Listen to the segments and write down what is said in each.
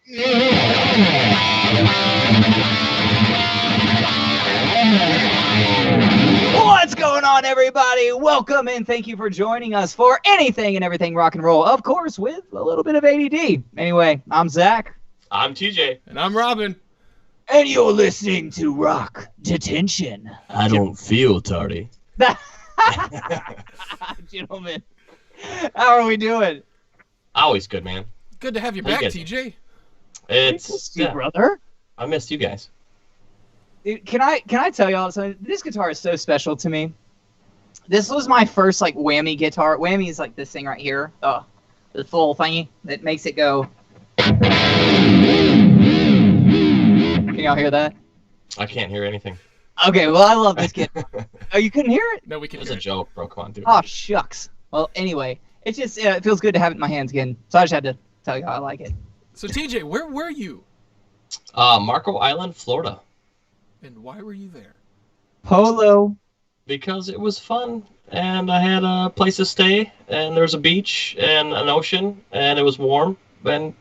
What's going on, everybody? Welcome and thank you for joining us for anything and everything rock and roll, of course, with a little bit of ADD. Anyway, I'm Zach. I'm TJ. And I'm Robin. And you're listening to Rock Detention. I don't feel tardy. Gentlemen, how are we doing? Always good, man. Good to have you How you back, guys? TJ. It's You, brother. I missed you guys. Dude, can I tell y'all something? This guitar is so special to me. This was my first like whammy guitar. Whammy is like this thing right here. The full thingy that makes it go. Can y'all hear that? I can't hear anything. Okay, well I love this guitar. Oh, you couldn't hear it? No, we It can was hear a it. joke, bro. Come on, dude. Oh shucks. Well, anyway, it's just it feels good to have it in my hands again. So I just had to tell you how I like it. So, TJ, where were you? Marco Island, Florida. And why were you there? Polo. Because it was fun, and I had a place to stay, and there's a beach and an ocean, and it was warm, and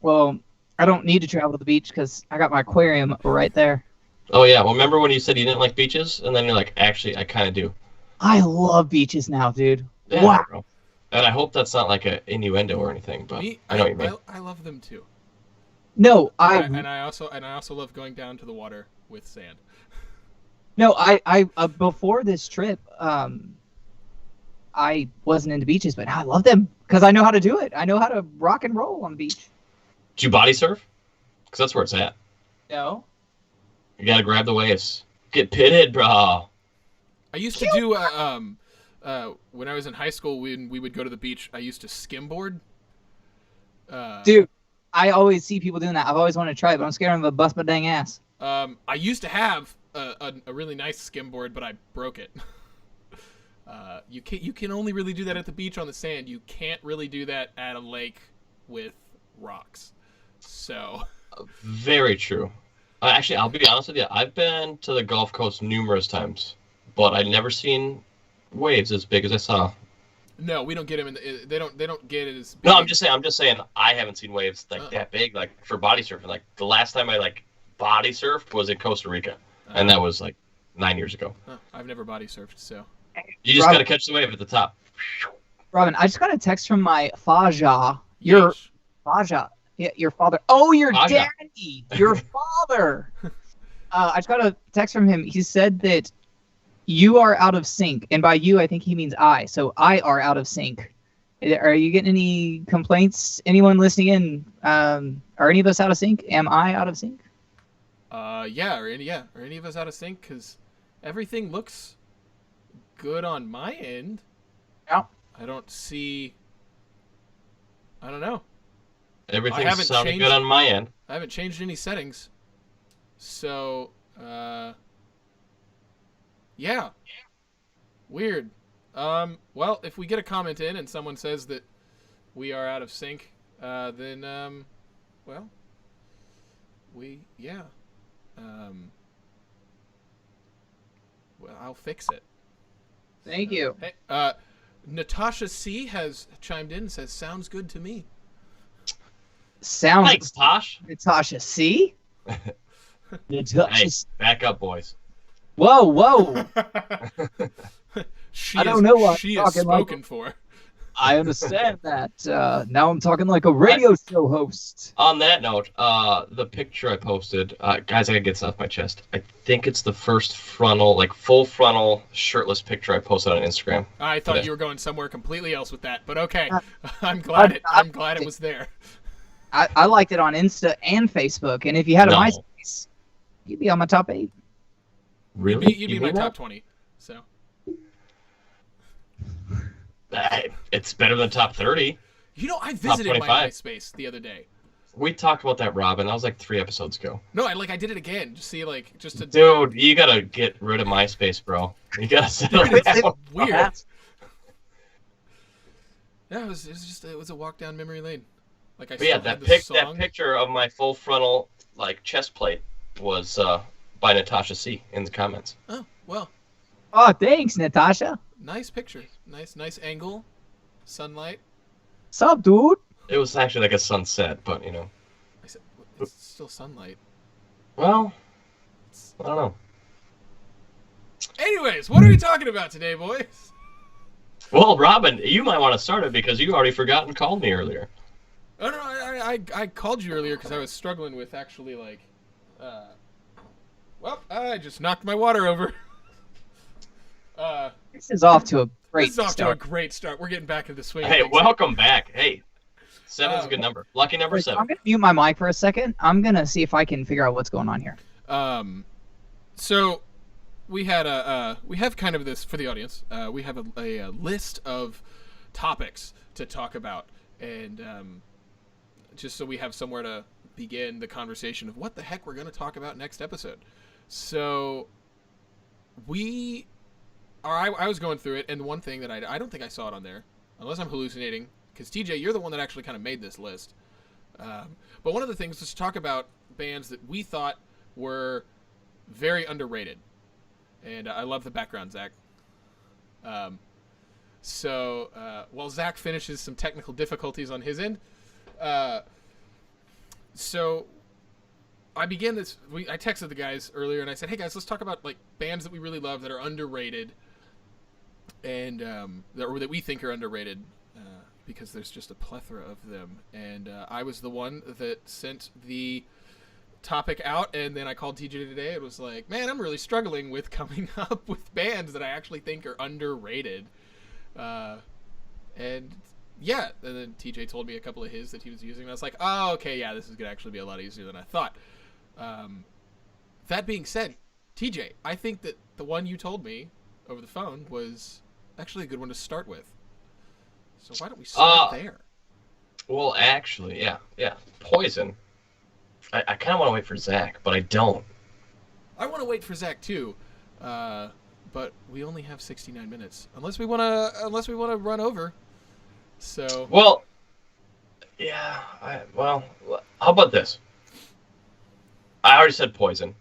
Well, I don't need to travel to the beach because I got my aquarium right there. Oh yeah. Well, remember when you said you didn't like beaches, and then you're like, actually, I kind of do. I love beaches now, dude. Yeah, Wow. bro. And I hope that's not like an innuendo or anything, but I know what you mean. I love them too. No, And I also love going down to the water with sand. No, I before this trip, I wasn't into beaches, but I love them because I know how to do it. I know how to rock and roll on the beach. Did you body surf? Because that's where it's at. No. You gotta grab the waves. Get pitted, bro. I used to do when I was in high school when we would go to the beach. I used to skimboard. Dude, I always see people doing that. I've always wanted to try it, but I'm scared I'm gonna bust my dang ass. I used to have a really nice skimboard, but I broke it. You can only really do that at the beach on the sand. You can't really do that at a lake with rocks. So. Very true. Actually, I'll be honest with you. I've been to the Gulf Coast numerous times, but I've never seen waves as big as I saw. No, we don't get them they don't get it as big. No, I'm just saying I haven't seen waves like that big, like for body surfing. Like the last time I like body surfed was in Costa Rica, and that was like 9 years ago. I've never body surfed, so. You just gotta catch the wave at the top. Robin, I just got a text from my Faja. Your Yeesh. Faja. Yeah, your father. Oh, your Faja. daddy. Your father. I just got a text from him. He said that you are out of sync, and by you, I think he means I. So I are out of sync. Are you getting any complaints? Anyone listening in? Are any of us out of sync? Am I out of sync? Yeah, are any of us out of sync? Because everything looks good on my end. Yeah. I don't see. I don't know. Everything's haven't sounding changed- good on my end. I haven't changed any settings. So, yeah. Weird. Well, if we get a comment in and someone says that we are out of sync, then, well, yeah. Well, I'll fix it. Thank you. Hey, Natasha C has chimed in and says, sounds good to me. Sounds Thanks, Tosh. Natasha C. Natasha. Hey, back up, boys. Whoa. She I don't know what she I'm is talking like. spoken for. I understand that. Now I'm talking like a radio show host. On that note, the picture I posted, guys, I gotta get this off my chest. I think it's the first frontal, like full frontal, shirtless picture I posted on Instagram. I thought today. you were going somewhere completely else with that, but okay. I'm glad it was there. I liked it on Insta and Facebook, and if you had a No. MySpace, you'd be on my top 8. Really? You'd be You my mean top that? 20. So. It's better than top 30. You know, I visited my 25. MySpace the other day. We talked about that, Robin. That was like 3 episodes ago. No, I did it again. Just see, just to. Dude, you gotta get rid of MySpace, bro. You gotta settle It's down. weird. Yeah, it was a walk down memory lane. Like I But yeah, still had that the that song. picture of my full frontal like chest plate was by Natasha C in the comments. Oh well, Oh, thanks, Natasha. nice picture. Nice angle. Sunlight. Sup, dude? It was actually like a sunset, but you know. I said it's still sunlight. Well, I don't know. Anyways, what are we talking about today, boys? Well, Robin, you might want to start it because you already forgot and called me earlier. Oh no, I called you earlier because I was struggling with actually like, well, I just knocked my water over. This is off to a great This is off start. to a great start. We're getting back into the swing. of Hey, things. welcome back. Hey, 7's a good number. Lucky number I'm 7. gonna mute my mic for a second. I'm gonna see if I can figure out what's going on here. So we have kind of this for the audience. We have a list of topics to talk about, and just so we have somewhere to begin the conversation of what the heck we're going to talk about next episode. So I was going through it, and one thing that I don't think I saw it on there, unless I'm hallucinating, because TJ, you're the one that actually kind of made this list. But one of the things was to talk about bands that we thought were very underrated. And I love the background, Zach. While Zach finishes some technical difficulties on his end, so I began this. I texted the guys earlier, and I said, "Hey guys, let's talk about like bands that we really love that are underrated, and that we think are underrated, because there's just a plethora of them." And I was the one that sent the topic out, and then I called TJ today. It was like, man, I'm really struggling with coming up with bands that I actually think are underrated. And then TJ told me a couple of his that he was using, and I was like, oh, okay, yeah, this is gonna actually be a lot easier than I thought. That being said, TJ, I think that the one you told me over the phone was actually a good one to start with. So why don't we start there? Well, actually, yeah. Poison. I kind of want to wait for Zach, but I don't. I want to wait for Zach too, but we only have 69 minutes. Unless we want to run over. So. Well, yeah. How about this? I already said Poison.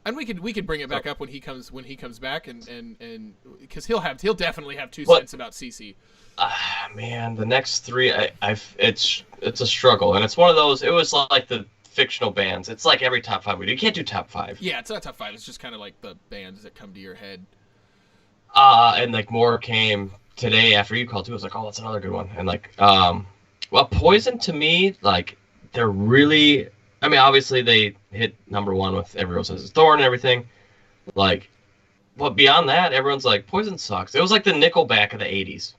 And we could bring it back up when he comes back, and because he'll definitely have 2 But- cents about CC. Man, the next 3, it's a struggle, and it's one of those. It was like the fictional bands. It's like every top 5 we do. You can't do top 5. Yeah, it's not top 5. It's just kind of like the bands that come to your head. And like more came today after you called too. I was like, oh, that's another good one. And like, well, Poison to me, like, they're really. I mean, obviously they hit number 1 with Every Rose Has Its Thorn and everything. Like, but beyond that, everyone's like, Poison sucks. It was like the Nickelback of the 80s.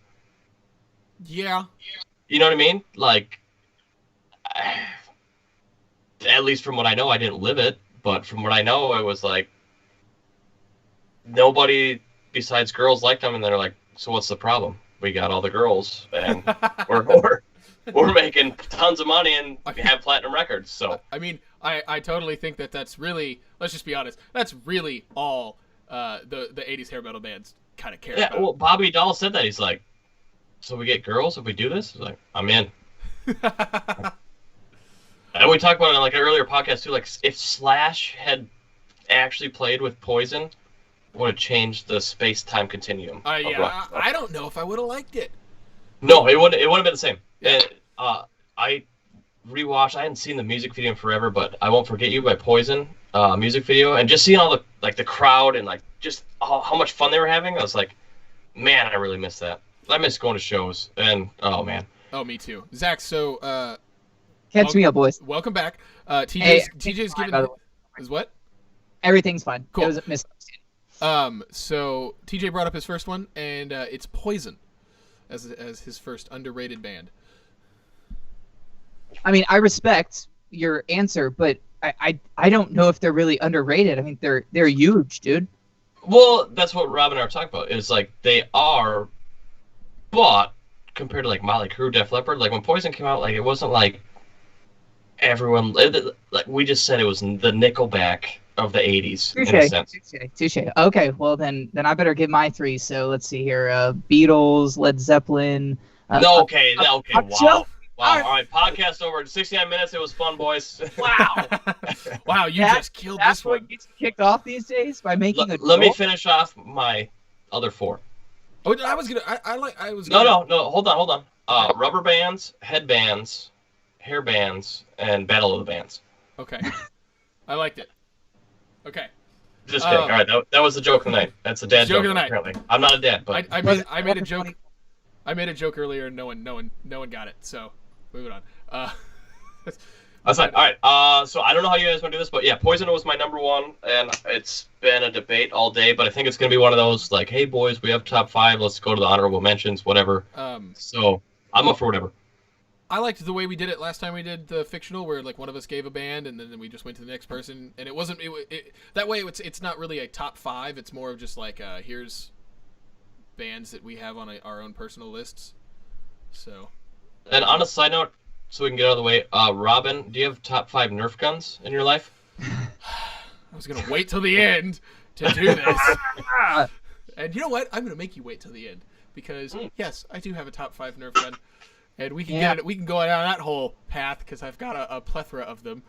Yeah. You know what I mean? Like, at least from what I know, I didn't live it, but from what I know, it was like nobody besides girls liked them, and they're like, so what's the problem? We got all the girls, and we're making tons of money and have platinum records. So I mean, I totally think that's really, let's just be honest, that's really all the 80s hair metal bands kind of care yeah, about. well, Bobby Dahl said that. He's like, so we get girls if we do this? He's like, I'm in. And we talked about it on like an earlier podcast too. Like, if Slash had actually played with Poison, would have changed the space-time continuum. Of rock. I don't know if I would have liked it. No, it wouldn't have been the same. Yeah. And, I rewatched. I hadn't seen the music video in forever, but "I Won't Forget You" by Poison music video, and just seeing all the crowd and like just how much fun they were having, I was like, man, I really miss that. I miss going to shows, and oh man. Oh, me too. Zach, so Catch me up, boys. welcome back. TJ's everything's fine, giving by the way. is what? Everything's fine. Cool. It was a misunderstanding. So TJ brought up his first one, and it's Poison as his first underrated band. I mean, I respect your answer, but I don't know if they're really underrated. I mean, they're huge, dude. Well, that's what Rob and I were talking about. Is like they are, but compared to like Motley Crue, Def Leppard, like when Poison came out, like it wasn't like everyone. Like we just said, it was the Nickelback of the '80s in a sense. Touche. Okay, well then I better give my 3. So let's see here: Beatles, Led Zeppelin. Okay. Wow. Joe. Wow. All right. Podcast over. 69 minutes. It was fun, boys. Wow. Wow, you just killed this That's what one. gets you kicked off these days by making a. Let me joke? finish off my other 4. Oh, I was gonna. I was. No. Gonna, Hold on. Rubber bands, headbands, hair bands, and Battle of the Bands. Okay. I liked it. Okay. Just kidding. All right, that was the joke of the night. That's a dad Joke joke. of the night. Apparently, I'm not a dad, but I made a joke. I made a joke earlier, and no one got it. So, moving on. that's fine. All right. So I don't know how you guys want to do this, but yeah, Poison was my number one, and it's been a debate all day. But I think it's gonna be one of those like, hey boys, we have top 5. Let's go to the honorable mentions, whatever. So I'm up for whatever. I liked the way we did it last time we did the fictional, where like one of us gave a band and then we just went to the next person, and it wasn't that way. It's not really a top 5. It's more of just like here's bands that we have on our own personal lists. So. And on a side note, so we can get out of the way, Robin, do you have top 5 Nerf guns in your life? I was gonna wait till the end to do this, and you know what? I'm gonna make you wait till the end because yes, I do have a top 5 Nerf gun. And we can get it. We can go down that whole path because I've got a plethora of them.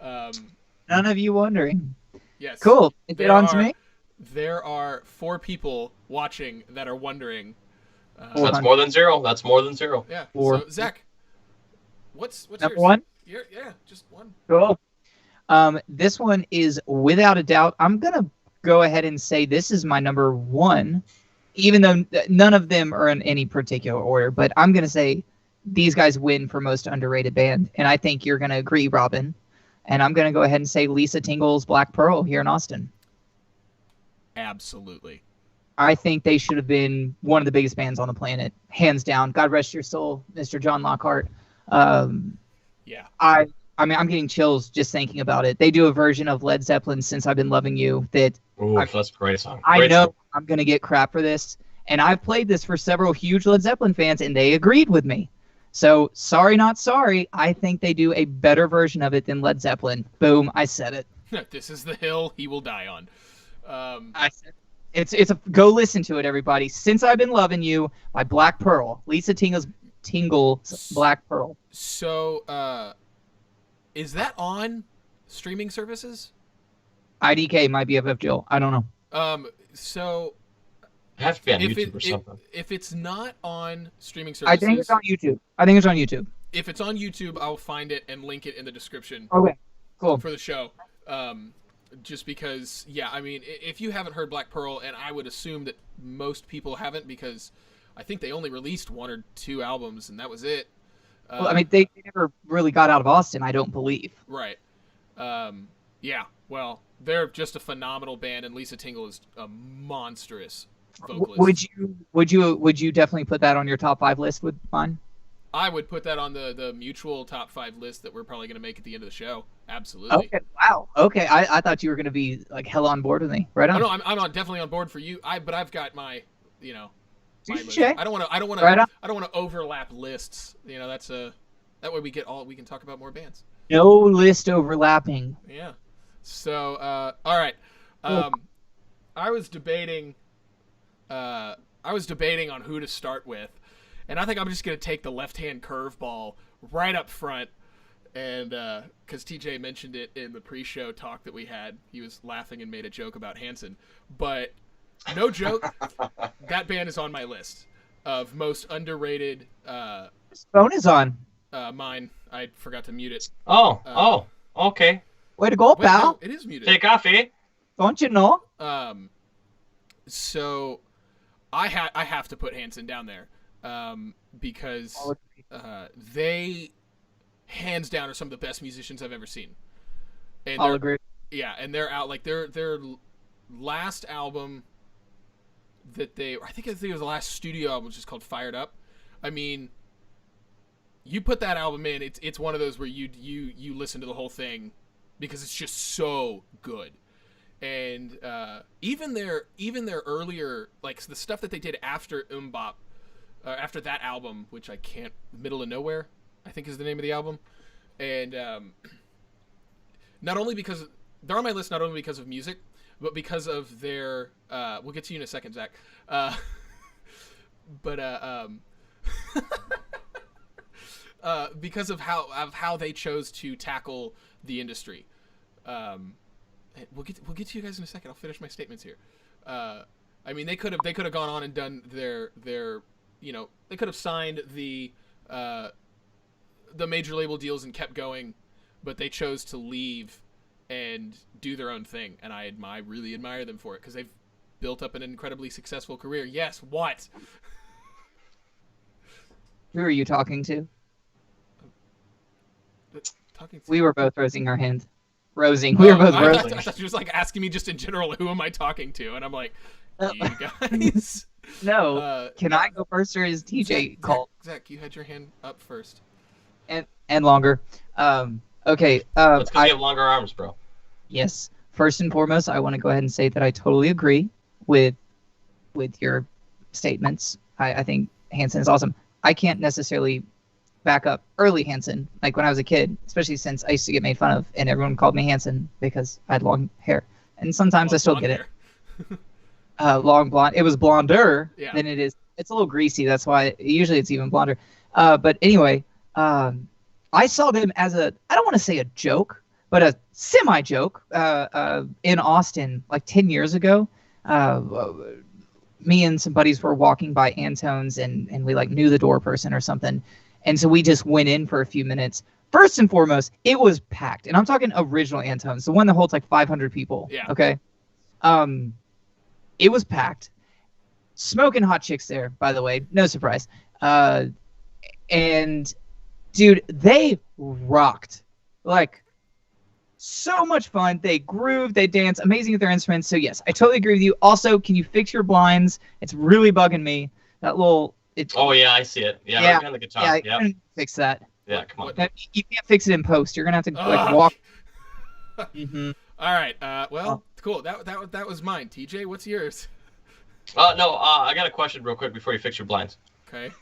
None of you wondering. Yes. Cool. Is it on to me? There are 4 people watching that are wondering. That's more than 0. That's more than 0. Yeah. 4. So Zach, what's number yours? 1? Yeah, just 1. Cool. This one is without a doubt. I'm gonna go ahead and say this is my number 1, even though none of them are in any particular order. But I'm gonna say these guys win for most underrated band, and I think you're gonna agree, Robin. And I'm gonna go ahead and say Lisa Tingle's Black Pearl here in Austin. Absolutely. I think they should have been one of the biggest bands on the planet, hands down. God rest your soul, Mr. John Lockhart. Yeah. I mean, I'm getting chills just thinking about it. They do a version of Led Zeppelin's "Since I've Been Loving You" that that's a great song. I know I'm gonna get crap for this, and I've played this for several huge Led Zeppelin fans, and they agreed with me. So sorry, not sorry. I think they do a better version of it than Led Zeppelin. Boom, I said it. This is the hill he will die on. I said it. It's a go listen to it, everybody. "Since I've Been Loving You" by Black Pearl. Lisa Tingle's Black Pearl. So, is that on streaming services? IDK, my BFF Jill. I don't know. So it has to be on YouTube or something. If it's not on streaming services, I think it's on YouTube. If it's on YouTube, I'll find it and link it in the description. Okay, cool. For the show. Just because, yeah, I mean, if you haven't heard Black Pearl, and I would assume that most people haven't, because I think they only released 1 or 2 albums, and that was it. Well, I mean, they never really got out of Austin, I don't believe. Right. Yeah, well, they're just a phenomenal band, and Lisa Tingle is a monstrous vocalist. Would you definitely put that on your top 5 list with mine? I would put that on the mutual top 5 list that we're probably going to make at the end of the show. Absolutely. Okay. Wow. Okay. I thought you were going to be like hell on board with me. Right on. Oh, no, I'm definitely on board for you. But I've got my, my list. Right I don't want to overlap lists. That's that way we can talk about more bands. No list overlapping. Yeah. So, all right. I was debating on who to start with. And I think I'm just going to take the left-hand curveball right up front. And because TJ mentioned it in the pre-show talk that we had, he was laughing and made a joke about Hanson. But no joke, that band is on my list of most underrated. This phone is on. Mine. I forgot to mute it. Okay. Way to go, pal. No, it is muted. Take off, eh? Don't you know? So I have to put Hanson down there. Because they, hands down, are some of the best musicians I've ever seen. And I'll agree. Yeah, and they're out like their last album I think it was the last studio album, which is called Fired Up. I mean, you put that album in, it's one of those where you listen to the whole thing because it's just so good. And even their earlier, like the stuff that they did after MMMBop. After that album, which I can't, Middle of Nowhere, I think is the name of the album, and not only because they're on my list, not only because of music, but because of their. We'll get to you in a second, Zach. Because of how they chose to tackle the industry. We'll get to you guys in a second. I'll finish my statements here. I mean, they could have gone on and done their they could have signed the major label deals and kept going, but they chose to leave and do their own thing, and I really admire them for it because they've built up an incredibly successful career. Yes, what? Who are you talking to? Talking to... We were both raising our hand. Rosing. We were both I rosing. thought she was like asking me just in general, who am I talking to? And I'm like, Uh, you guys. No. Can I go first, or is TJ called? Zach, you had your hand up first. And longer. Okay. That's because you have longer arms, bro. Yes. First and foremost, I want to go ahead and say that I totally agree with your statements. I think Hanson is awesome. I can't necessarily back up early Hanson, like when I was a kid, especially since I used to get made fun of, and everyone called me Hanson because I had long hair. And sometimes I still get it. Long blonde. It was blonder than it is. It's a little greasy. That's why usually it's even blonder. But anyway, I saw them as I don't want to say a joke, but a semi-joke in Austin like 10 years ago. Me and some buddies were walking by Antone's, and we like knew the door person or something. And so we just went in for a few minutes. First and foremost, it was packed. And I'm talking original Antone's, the one that holds like 500 people. Yeah. Okay. It was packed. Smoking hot chicks there, by the way. No surprise. And dude, they rocked. Like, so much fun. They groove, they dance, amazing with their instruments. So yes, I totally agree with you. Also, can you fix your blinds? It's really bugging me. That little... Oh yeah, I see it. Yeah, right behind the guitar. Yeah, Yep. you can fix that. Yeah, come on. You can't fix it in post. You're gonna have to like walk. Mm-hmm. All right. Well, cool. That was mine. TJ, what's yours? No. I got a question real quick before you fix your blinds. Okay.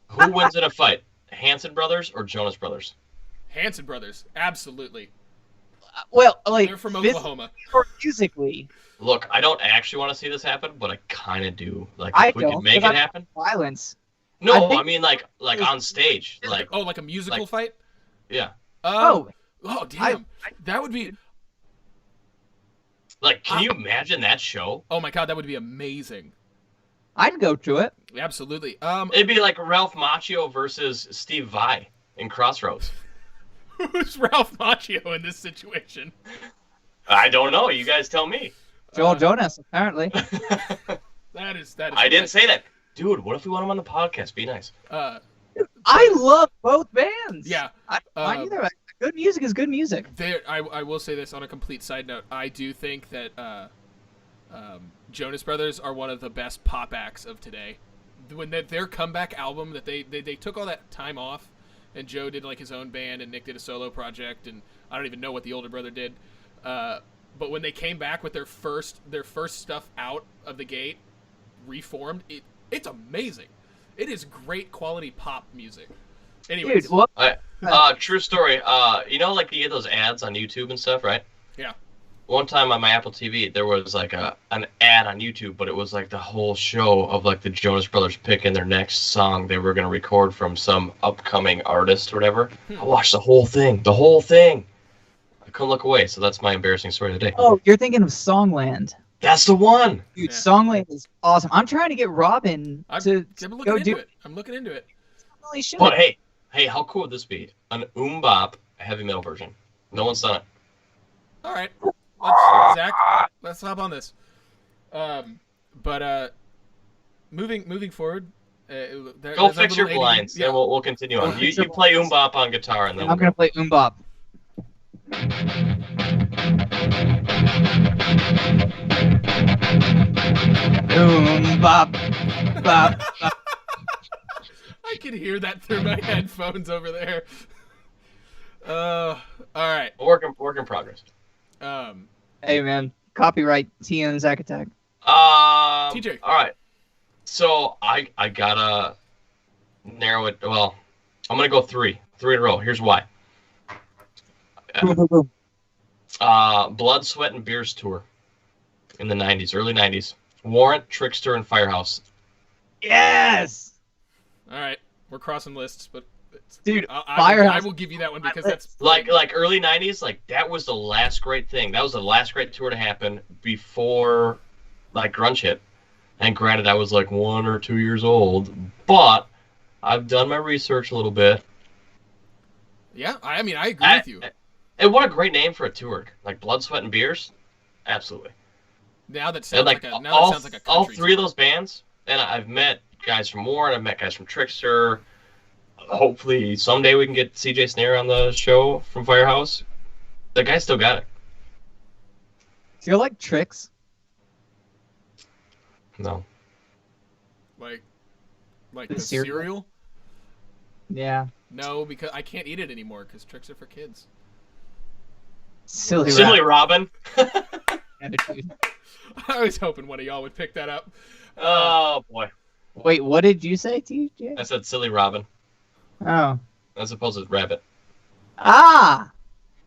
Who wins in a fight, Hanson Brothers or Jonas Brothers? Hanson Brothers, absolutely. Well, like They're from Oklahoma. Or musically. Look, I don't actually want to see this happen, but I kind of do. Like, I if we could don't, make it 'cause happen. Violence. No, I I mean like on stage, like like a musical fight. yeah. Oh damn, that would be. Like, can you imagine that show? Oh my god, that would be amazing. I'd go to it. Absolutely. It'd be like Ralph Macchio versus Steve Vai in Crossroads. Who's Ralph Macchio in this situation? I don't know. You guys tell me. Joel Jonas, apparently. That is. I didn't say that. Dude, what if we want him on the podcast? Be nice. I love both bands. Yeah. I knew that. Good music is good music. I will say this on a complete side note. I do think that Jonas Brothers are one of the best pop acts of today. When their comeback album that they took all that time off, and Joe did like his own band and Nick did a solo project, and I don't even know what the older brother did. But when they came back with their first stuff out of the gate, reformed, it's amazing. It is great quality pop music. Anyways, Dude, what? True story. You know, like you get those ads on YouTube and stuff, right? Yeah. One time on my Apple TV, there was like an ad on YouTube, but it was like the whole show of like the Jonas Brothers picking their next song they were gonna record from some upcoming artist or whatever. I watched the whole thing. I couldn't look away, so that's my embarrassing story of the day. Oh, you're thinking of Songland. That's the one. Dude, Yeah. Songland is awesome. I'm trying to get Robin to I'm looking go into do it. I'm looking into it. Holy shit. But hey, how cool would this be? An Bop heavy metal version. No one's done it. All right, Zach, let's hop on this. Moving forward. Go fix your blinds, and we'll continue on. You play Bop on guitar, and then I'm gonna play Bop. Bop, bop, bop. I can hear that through my headphones over there. All right. Work in progress. Hey man, copyright Tia and Zack Attack. TJ. All right. So I gotta narrow it. Well, I'm gonna go three in a row. Here's why. Boom, boom, boom. Blood, Sweat, and Beers tour in the '90s, early '90s. Warrant, Trickster, and Firehouse. Yes, All right. We're crossing lists, but dude. I Firehouse. will give you that one because that's Like early '90s, like that was the last great thing. That was the last great tour to happen before like grunge hit. And granted, I was like 1 or 2 years old, but I've done my research a little bit. Yeah, I mean, I agree with you. And what a great name for a tour. Like Blood, Sweat, and Beers. Absolutely. Now that And sounds like like a all, sounds like a all country three of tour. those bands, and I've met guys from Warren, I've met guys from Trickster. Hopefully someday we can get CJ Snare on the show from Firehouse. The guy still got it. Do you like Tricks? No. Like The the cereal? cereal? Yeah. No, because I can't eat it anymore because Tricks are for kids. Silly, Silly Robin. attitude. I was hoping one of y'all would pick that up. Oh boy. Wait, what did you say, TJ? I said Silly Robin Oh. as opposed to Rabbit. Ah!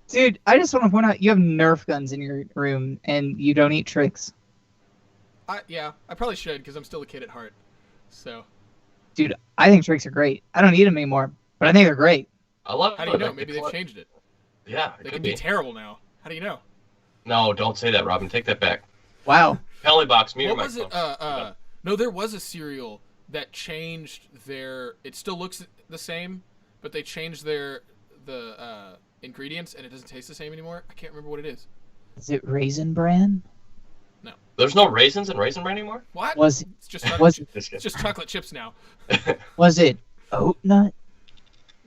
Dude, I just want to point out you have Nerf guns in your room and you don't eat Tricks. Yeah, I probably should because I'm still a kid at heart. So, Dude, I think Tricks are great. I don't eat them anymore, but I think they're great. I love how do you it. know? Like, Maybe they've changed it. Yeah, it They could can be be. terrible now. How do you know? No, don't say that, Robin. Take that back. Wow. Penalty box, mute your What was it? microphone. No, there was a cereal that changed their. It still looks the same, but they changed the ingredients, and it doesn't taste the same anymore. I can't remember what it is. Is it Raisin Bran? There's no raisins in Raisin Bran anymore? What? Was it, It's just chocolate, was Just it's kidding. just chocolate chips now. was it Oat Nut?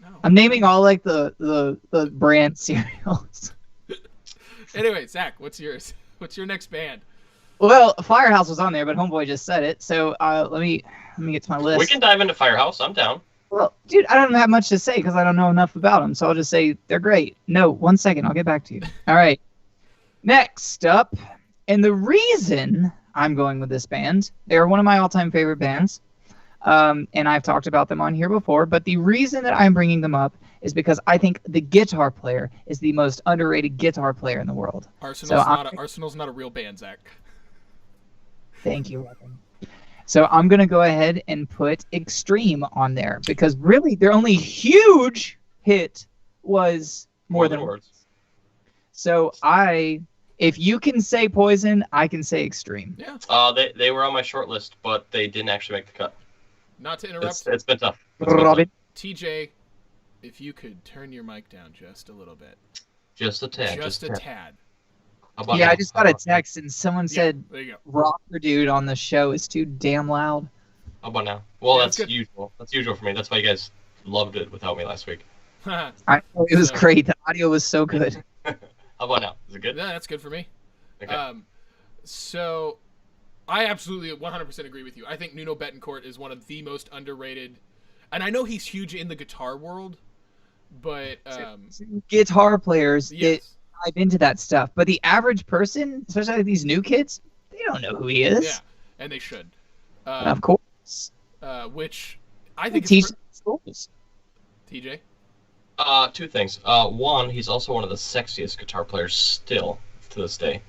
No. I'm naming all like the brand cereals. Anyway, Zach, what's yours? What's your next band? Well, Firehouse was on there, but Homeboy just said it. So let me get to my list. We can dive into Firehouse. I'm down. Well, dude, I don't have much to say because I don't know enough about them. So I'll just say they're great. No, 1 second. I'll get back to you. All right. Next up, and the reason I'm going with this band, they're one of my all-time favorite bands. And I've talked about them on here before. But the reason that I'm bringing them up is because I think the guitar player is the most underrated guitar player in the world. Arsenal's not a real band, Zach. Thank you, Robin. So I'm going to go ahead and put Extreme on there because really their only huge hit was More Than Words. So if you can say Poison, I can say Extreme. Yeah. They were on my short list, but they didn't actually make the cut. Not to interrupt, It's been tough. It's been Robin? TJ, if you could turn your mic down just a little bit, tough. Just a tad. just a tad. How about Yeah, now? I just got a text and someone said There you rocker dude on the show is too damn loud. How about now? Well, Yeah, that's good. usual. That's usual for me. That's why you guys loved it without me last week. go. It was So- great. The audio was so good. How about now? Is it good? Yeah, that's good for me. Okay. So I absolutely 100% agree with you. I think Nuno Betancourt is one of the most underrated, and I know he's huge in the guitar world, but Guitar players that yes, dive into that stuff, but the average person, especially like these new kids, they don't know who he is. yeah, and they should. Of course. Which I They think teach is schools. TJ. Two things. One, he's also one of the sexiest guitar players still to this day.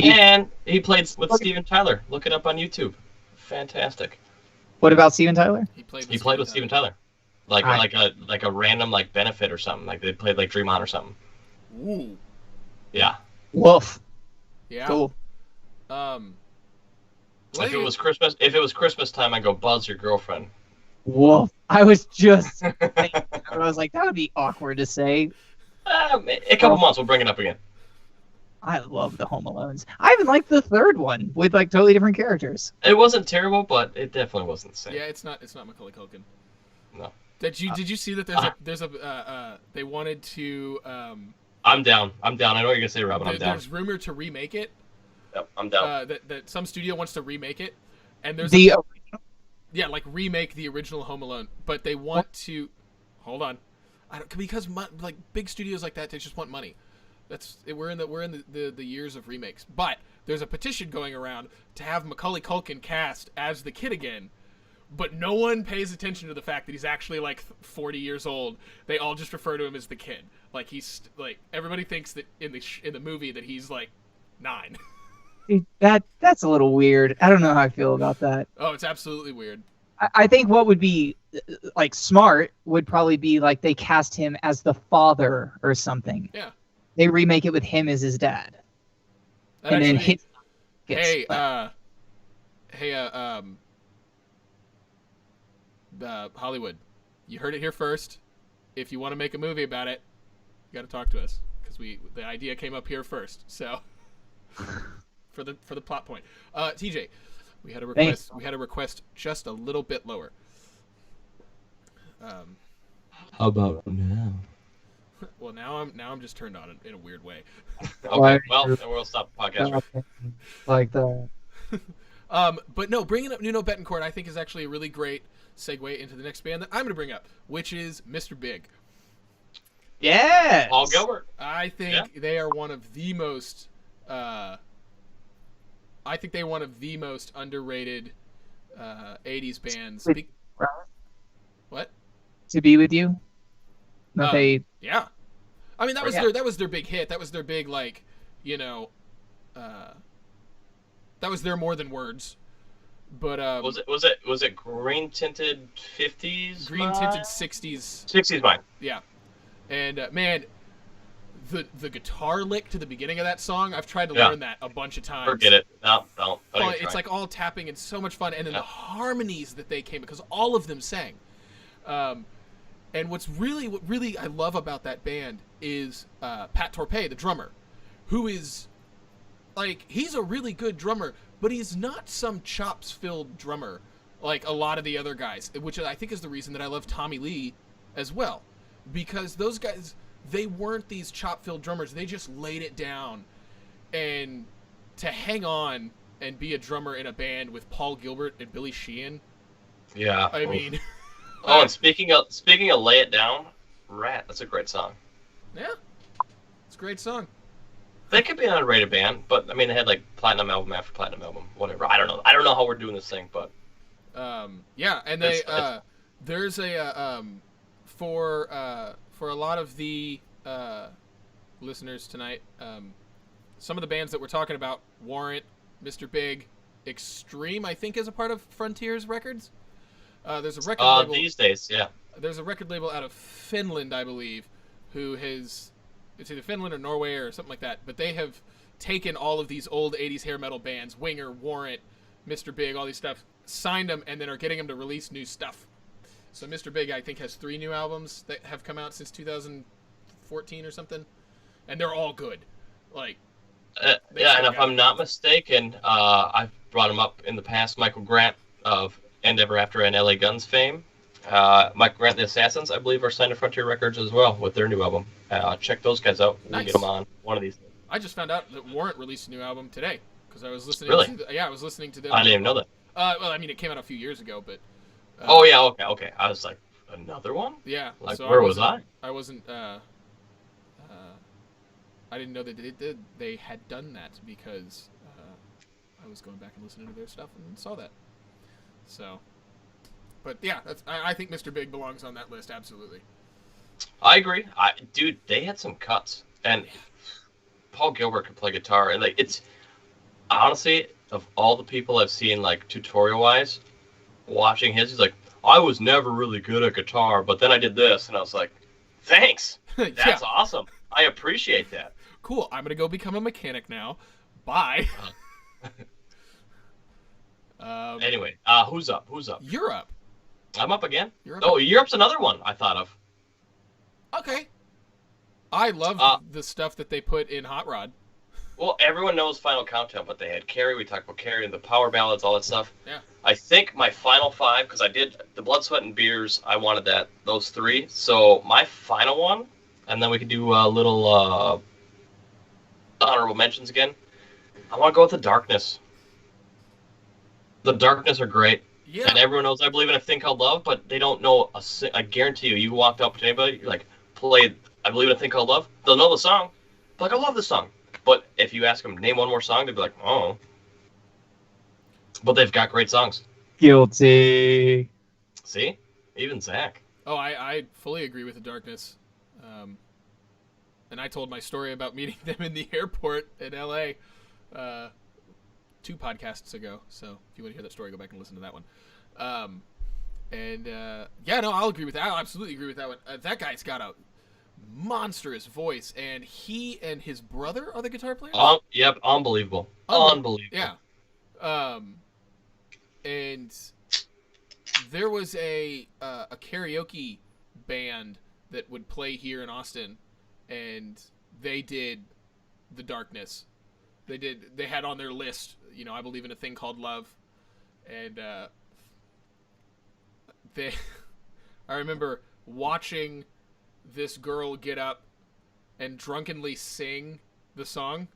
And he played with Steven Tyler. Look it up on YouTube. Fantastic. What about Steven Tyler? He played With Steven Tyler. Like a random like benefit or something. Like they played like Dream On or something. Ooh, Yeah. Woof. yeah. Cool. If it was Christmas time, I go Buzz your girlfriend. Woof. I was just thinking, I was like, that would be awkward to say. A couple months, we'll bring it up again. I love the Home Alones. I even like the third one with like totally different characters. It wasn't terrible, but it definitely wasn't the same. Yeah, it's not Macaulay Culkin. No. Did you see that there's a they wanted to I'm down. I know what you're gonna say, Robin. I'm down. there's rumor to remake it. Yep, I'm down. That some studio wants to remake it, and there's The yeah, like remake the original Home Alone, but they want to hold on, because like big studios like that, they just want money. We're in the years of remakes, but there's a petition going around to have Macaulay Culkin cast as the kid again, but no one pays attention to the fact that he's actually like 40 years old. They all just refer to him as the kid. Like he's like everybody thinks that in the movie that he's like 9. Dude, that's a little weird. I don't know how I feel about that. Oh, it's absolutely weird. I think what would be like smart would probably be like they cast him as the father or something. Yeah. They remake it with him as his dad. That And then actually- his gets hey, left. Hey, Hollywood, you heard it here first. If you want to make a movie about it, you got to talk to us because the idea came up here first. So for the plot point, TJ, we had a request. Thanks. We had a request just a little bit lower. How about now? Well, now I'm just turned on in a weird way. Okay, Why- well, then we'll stop the podcast. Like that. But no, bringing up Nuno Betancourt, I think, is actually a really great segue into the next band that I'm going to bring up, which is Mr. Big. Yes. Paul Gilbert. I think they are one of the most. I think they're one of the most underrated 80s bands. What? To be with you. Not they. Yeah, I mean that was Yeah. their big hit. That was their big that was their More Than Words. But Was it green tinted 50s? green tinted 60s. 60s mine. Yeah, and man, the guitar lick to the beginning of that song, I've tried to learn that a bunch of times. Forget it. No, don't. Oh, even it's try. like all tapping and so much fun, and then the harmonies that they came, because all of them sang. And what really I love about that band is Pat Torpey, the drummer, who is he's a really good drummer, but he's not some chops-filled drummer like a lot of the other guys, which I think is the reason that I love Tommy Lee as well, because those guys, they weren't these chop-filled drummers. They just laid it down, and to hang on and be a drummer in a band with Paul Gilbert and Billy Sheehan. Yeah. I mean, Oh, and speaking of Lay It Down, Rat, that's a great song. yeah, it's a great song. They could be an underrated band, but I mean they had like platinum album after platinum album, whatever. I don't know how we're doing this thing, but yeah, and they It's- there's a for a lot of the listeners tonight, some of the bands that we're talking about, Warrant, Mr. Big, Extreme, I think is a part of Frontiers Records. There's a record label. these days, yeah. There's a record label out of Finland, I believe, who has, it's either Finland or Norway or something like that, but they have taken all of these old 80s hair metal bands, Winger, Warrant, Mr. Big, all these stuff, signed them, and then are getting them to release new stuff. So Mr. Big, I think, has 3 new albums that have come out since 2014 or something, and they're all good. Like, Yeah, and if I'm not mistaken, I've brought him up in the past. Michael Grant of End Ever After and LA Guns fame. Michael Grant, the Assassins, I believe, are signed to Frontier Records as well with their new album. Check those guys out. We'll Nice. get them on one of these. I just found out that Warrant released a new album today because I was listening. Really? I was listening to them. I didn't even know that. Well, I mean, it came out a few years ago, but. Oh yeah, okay. I was like, another one? Yeah. Like, so where was I? I wasn't. I didn't know that they had done that because I was going back and listening to their stuff and saw that. So, but yeah, I think Mr. Big belongs on that list absolutely. I agree. Dude, they had some cuts, and Paul Gilbert could play guitar, and like it's honestly of all the people I've seen like tutorial wise, watching his, he's like, I was never really good at guitar, but then I did this, and I was like, thanks, that's Yeah. awesome. I appreciate that. Cool. I'm gonna go become a mechanic now. Bye. Anyway, who's up? You're up. I'm up again. You're up. Oh, Europe's another one I thought of. Okay. I love Uh, the stuff that they put in Hot Rod. Well, everyone knows Final Countdown, but they had Carrie. We talked about Carrie and the power ballads, all that stuff. Yeah. I think my final 5, because I did the Blood, Sweat, and Beers. I wanted those 3. So my final one, and then we could do a little honorable mentions again. I want to go with The Darkness. The Darkness are great, Yeah. and everyone knows I believe in a thing called love, but they don't know I guarantee you walked up to anybody, you're like, play I believe in a thing called love. They'll know the song. They're like, I love this song. But if you ask them, name one more song, they'd be like, oh. But they've got great songs. Guilty. See? Even Zach. Oh, I fully agree with The Darkness. And I told my story about meeting them in the airport in LA 2 podcasts ago. So if you want to hear that story, go back and listen to that one. Yeah, no, I'll agree with that. I'll absolutely agree with that one. That guy's got a monstrous voice, and he and his brother are the guitar players? Yep, unbelievable. Unbelievable. Unbelievable. Yeah. and there was a karaoke band that would play here in Austin, and they did The Darkness. They had on their list, I Believe in a Thing Called Love, and I remember watching this girl get up and drunkenly sing the song.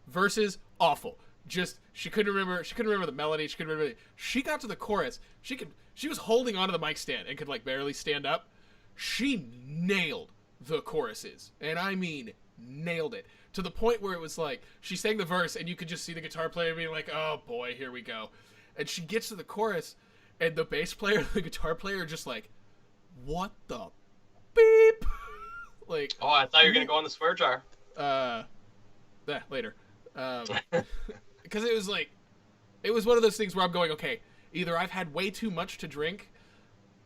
Verses awful. Just she couldn't remember the melody. She got to the chorus. She was holding onto the mic stand and could like barely stand up. She nailed the choruses, and I mean nailed it, to the point where it was like she sang the verse and you could just see the guitar player being like, oh boy, here we go. And she gets to the chorus and the bass player and the guitar player are just like, what the beep? Like, oh, I thought you were gonna go on the swear jar. Later. Because it was one of those things where I'm going, okay, either I've had way too much to drink,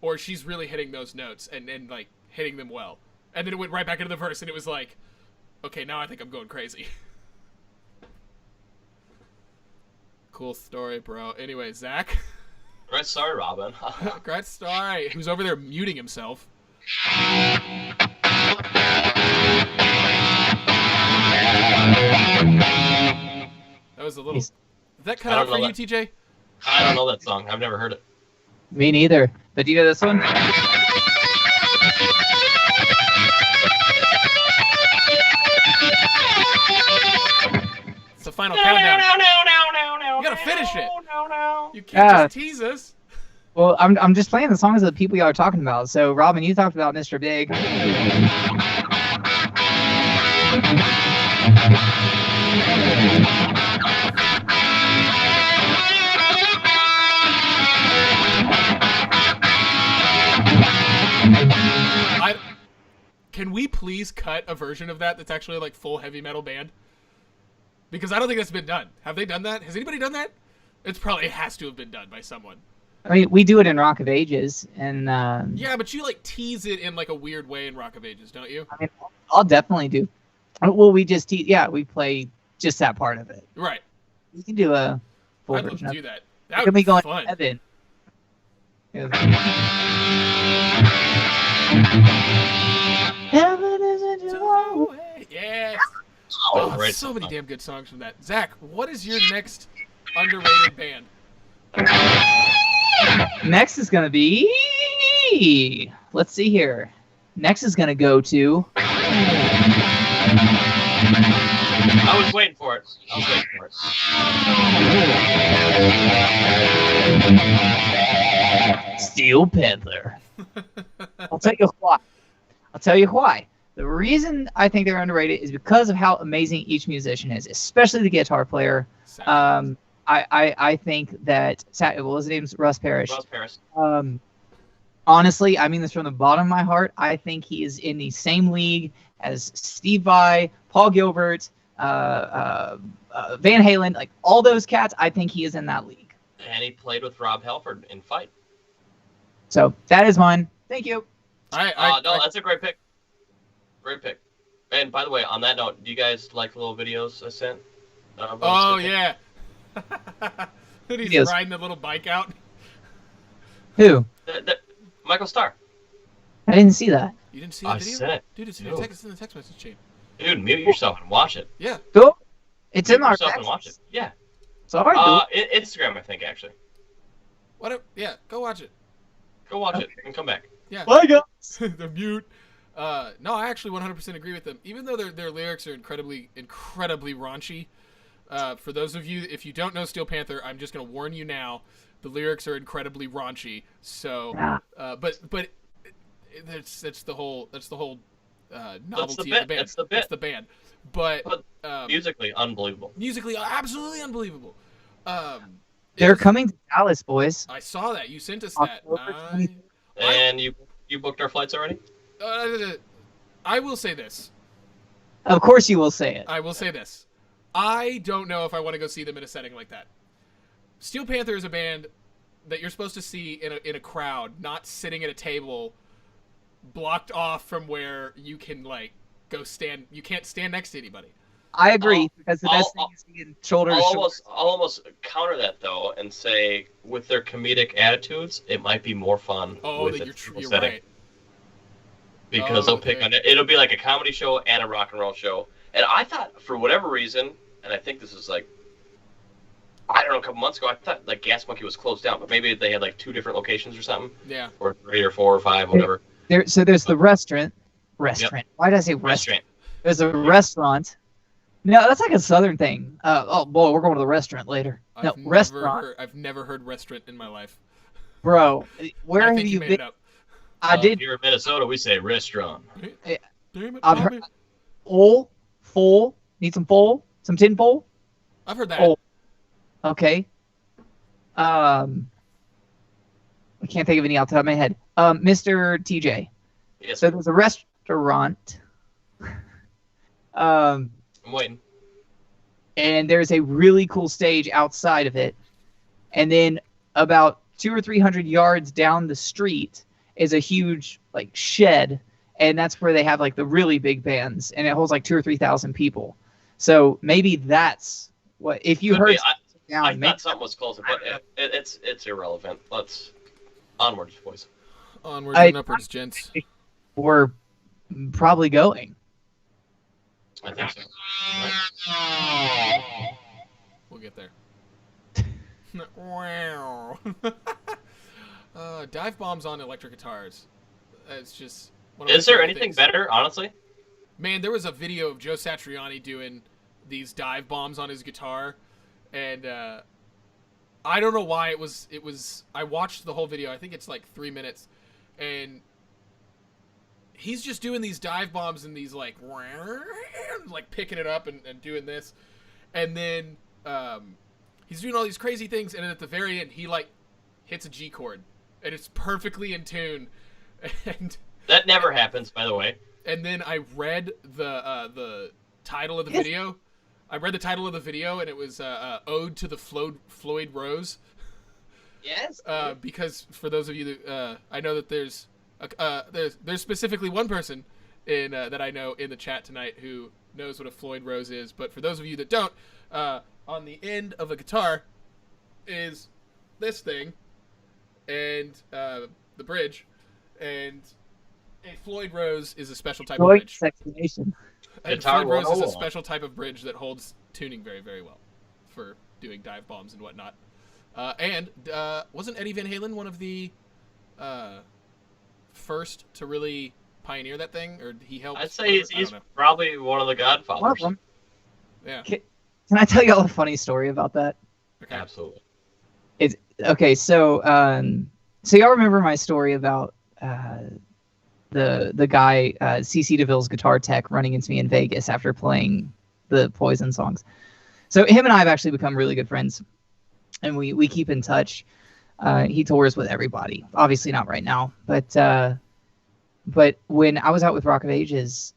or she's really hitting those notes and like hitting them well. And then it went right back into the verse, and it was like, okay, now I think I'm going crazy. Cool story, bro. Anyway, Zach. Great story, Robin. Great story. Who's over there muting himself? That was a little. Did that cut out for you, TJ? I don't know that song. I've never heard it. Me neither. But do you know this one? It's the final countdown. You gotta finish it. You can't just tease us. Well, I'm just playing the songs of the people y'all are talking about. So, Robin, you talked about Mr. Big. Can we please cut a version of that that's actually like full heavy metal band? Because I don't think that's been done. Have they done that? Has anybody done that? It has to have been done by someone. I mean, we do it in Rock of Ages, and yeah, but you like tease it in like a weird way in Rock of Ages, don't you? I mean, I'll definitely do. Well, we just we play just that part of it. Right. We can do a full I'd love version to do of that. it. That would be going fun. to heaven. Heaven isn't far away. Yes. Oh, right. So many damn good songs from that. Zach, what is your next underrated band? Next is gonna be. Let's see here. Next is gonna go to. I was waiting for it. Steel Panther. I'll tell you why. The reason I think they're underrated is because of how amazing each musician is, especially the guitar player. I think that his name's Russ Parrish. Russ Parrish. Honestly, I mean this from the bottom of my heart. I think he is in the same league as Steve Vai, Paul Gilbert, Van Halen, like all those cats. I think he is in that league. And he played with Rob Halford in Fight. So that is mine. Thank you. That's a great pick. Great pick. And by the way, on that note, do you guys like the little videos I sent? Oh yeah. He's riding the little bike out. Who? Michael Starr. I didn't see that. You didn't see the video? Sent it. Dude, it's in the text message chain. Dude, mute yourself and watch it. Yeah. Cool. It's in our yourself text. and watch it. Yeah. Sorry. Instagram, I think, actually. Whatever. Yeah, go watch it. Go watch it and come back. Yeah. Bye, guys. The mute. No, I actually 100% agree with them. Even though their lyrics are incredibly raunchy. For those of you, if you don't know Steel Panther, I'm just gonna warn you now. The lyrics are incredibly raunchy. So, but that's the whole novelty of the band. That's the band. But musically unbelievable. Musically, absolutely unbelievable. They're coming to Dallas, boys. I saw that. You sent us that. And you booked our flights already? I will say this. Of course you will say it. I will say this. I don't know if I want to go see them in a setting like that. Steel Panther is a band that you're supposed to see in a crowd, not sitting at a table blocked off from where you can like go stand. You can't stand next to anybody. I agree because the best thing is being shoulder to shoulder. I'll almost counter that though and say with their comedic attitudes, it might be more fun with a typical setting. Right. Because they'll pick on it. It'll be like a comedy show and a rock and roll show. And I thought, for whatever reason, and I think this is like, I don't know, a couple months ago, I thought like Gas Monkey was closed down, but maybe they had like 2 different locations or something. Yeah. Or 3 or 4 or 5, whatever. So there's the restaurant. Yep. Why did I say restaurant? There's a restaurant. No, that's like a southern thing. Oh boy, we're going to the restaurant later. Restaurant. I've never heard restaurant in my life. Bro, where have you been? I did. Here in Minnesota, we say restaurant. Damn it, I've heard full. Need some full? Some tin full? I've heard that. Full. Okay. I can't think of any off the top of my head. Mr. TJ. Yes. So there's a restaurant. I'm waiting. And there's a really cool stage outside of it. And then about 200 or 300 yards down the street is a huge like shed, and that's where they have like the really big bands, and it holds like 2,000 or 3,000 people. So maybe that's what if you heard. I thought something was closer, but it's irrelevant. Let's onwards, boys. Onwards and upwards, gents. We're probably going. I think so. Right? We'll get there. Wow. Dive bombs on electric guitars. It's just. Is there anything better, honestly? Man, there was a video of Joe Satriani doing these dive bombs on his guitar, and I don't know why it was. I watched the whole video. I think it's like 3 minutes, and he's just doing these dive bombs and these like picking it up and doing this, and then he's doing all these crazy things, and then at the very end he like hits a G chord. And it's perfectly in tune, and that never happens, by the way. And then I read the title of the video. I read the title of the video, and it was "Ode to the Floyd Rose." Yes. Because for those of you that I know that there's specifically one person in that I know in the chat tonight who knows what a Floyd Rose is. But for those of you that don't, on the end of a guitar is this thing. And the bridge, and a Floyd Rose is a special type of bridge. And Floyd Rose is a special type of bridge that holds tuning very, very well for doing dive bombs and whatnot. And wasn't Eddie Van Halen one of the first to really pioneer that thing, or he helped? I'd say he's probably one of the godfathers. One of them. Yeah. Can I tell you all a funny story about that? Okay. Absolutely. Okay, so y'all remember my story about the guy CC DeVille's guitar tech running into me in Vegas after playing the Poison songs. So him and I have actually become really good friends, and we keep in touch. He tours with everybody, obviously not right now, but when I was out with Rock of Ages,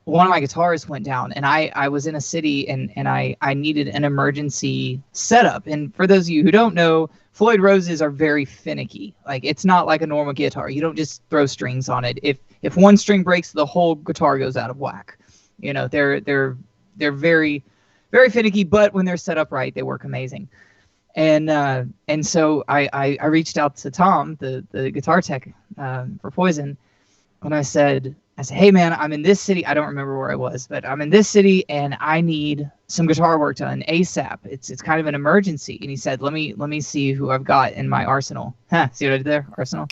one of my guitars went down, and I was in a city, and I needed an emergency setup. And for those of you who don't know, Floyd Roses are very finicky. Like, it's not like a normal guitar. You don't just throw strings on it. If one string breaks, the whole guitar goes out of whack. You know, they're very, very finicky, but when they're set up right, they work amazing. And so I reached out to Tom, the guitar tech for Poison, and I said, hey man, I'm in this city. I don't remember where I was, but I'm in this city and I need some guitar work done ASAP. It's kind of an emergency. And he said, let me see who I've got in my arsenal. See what I did there? Arsenal.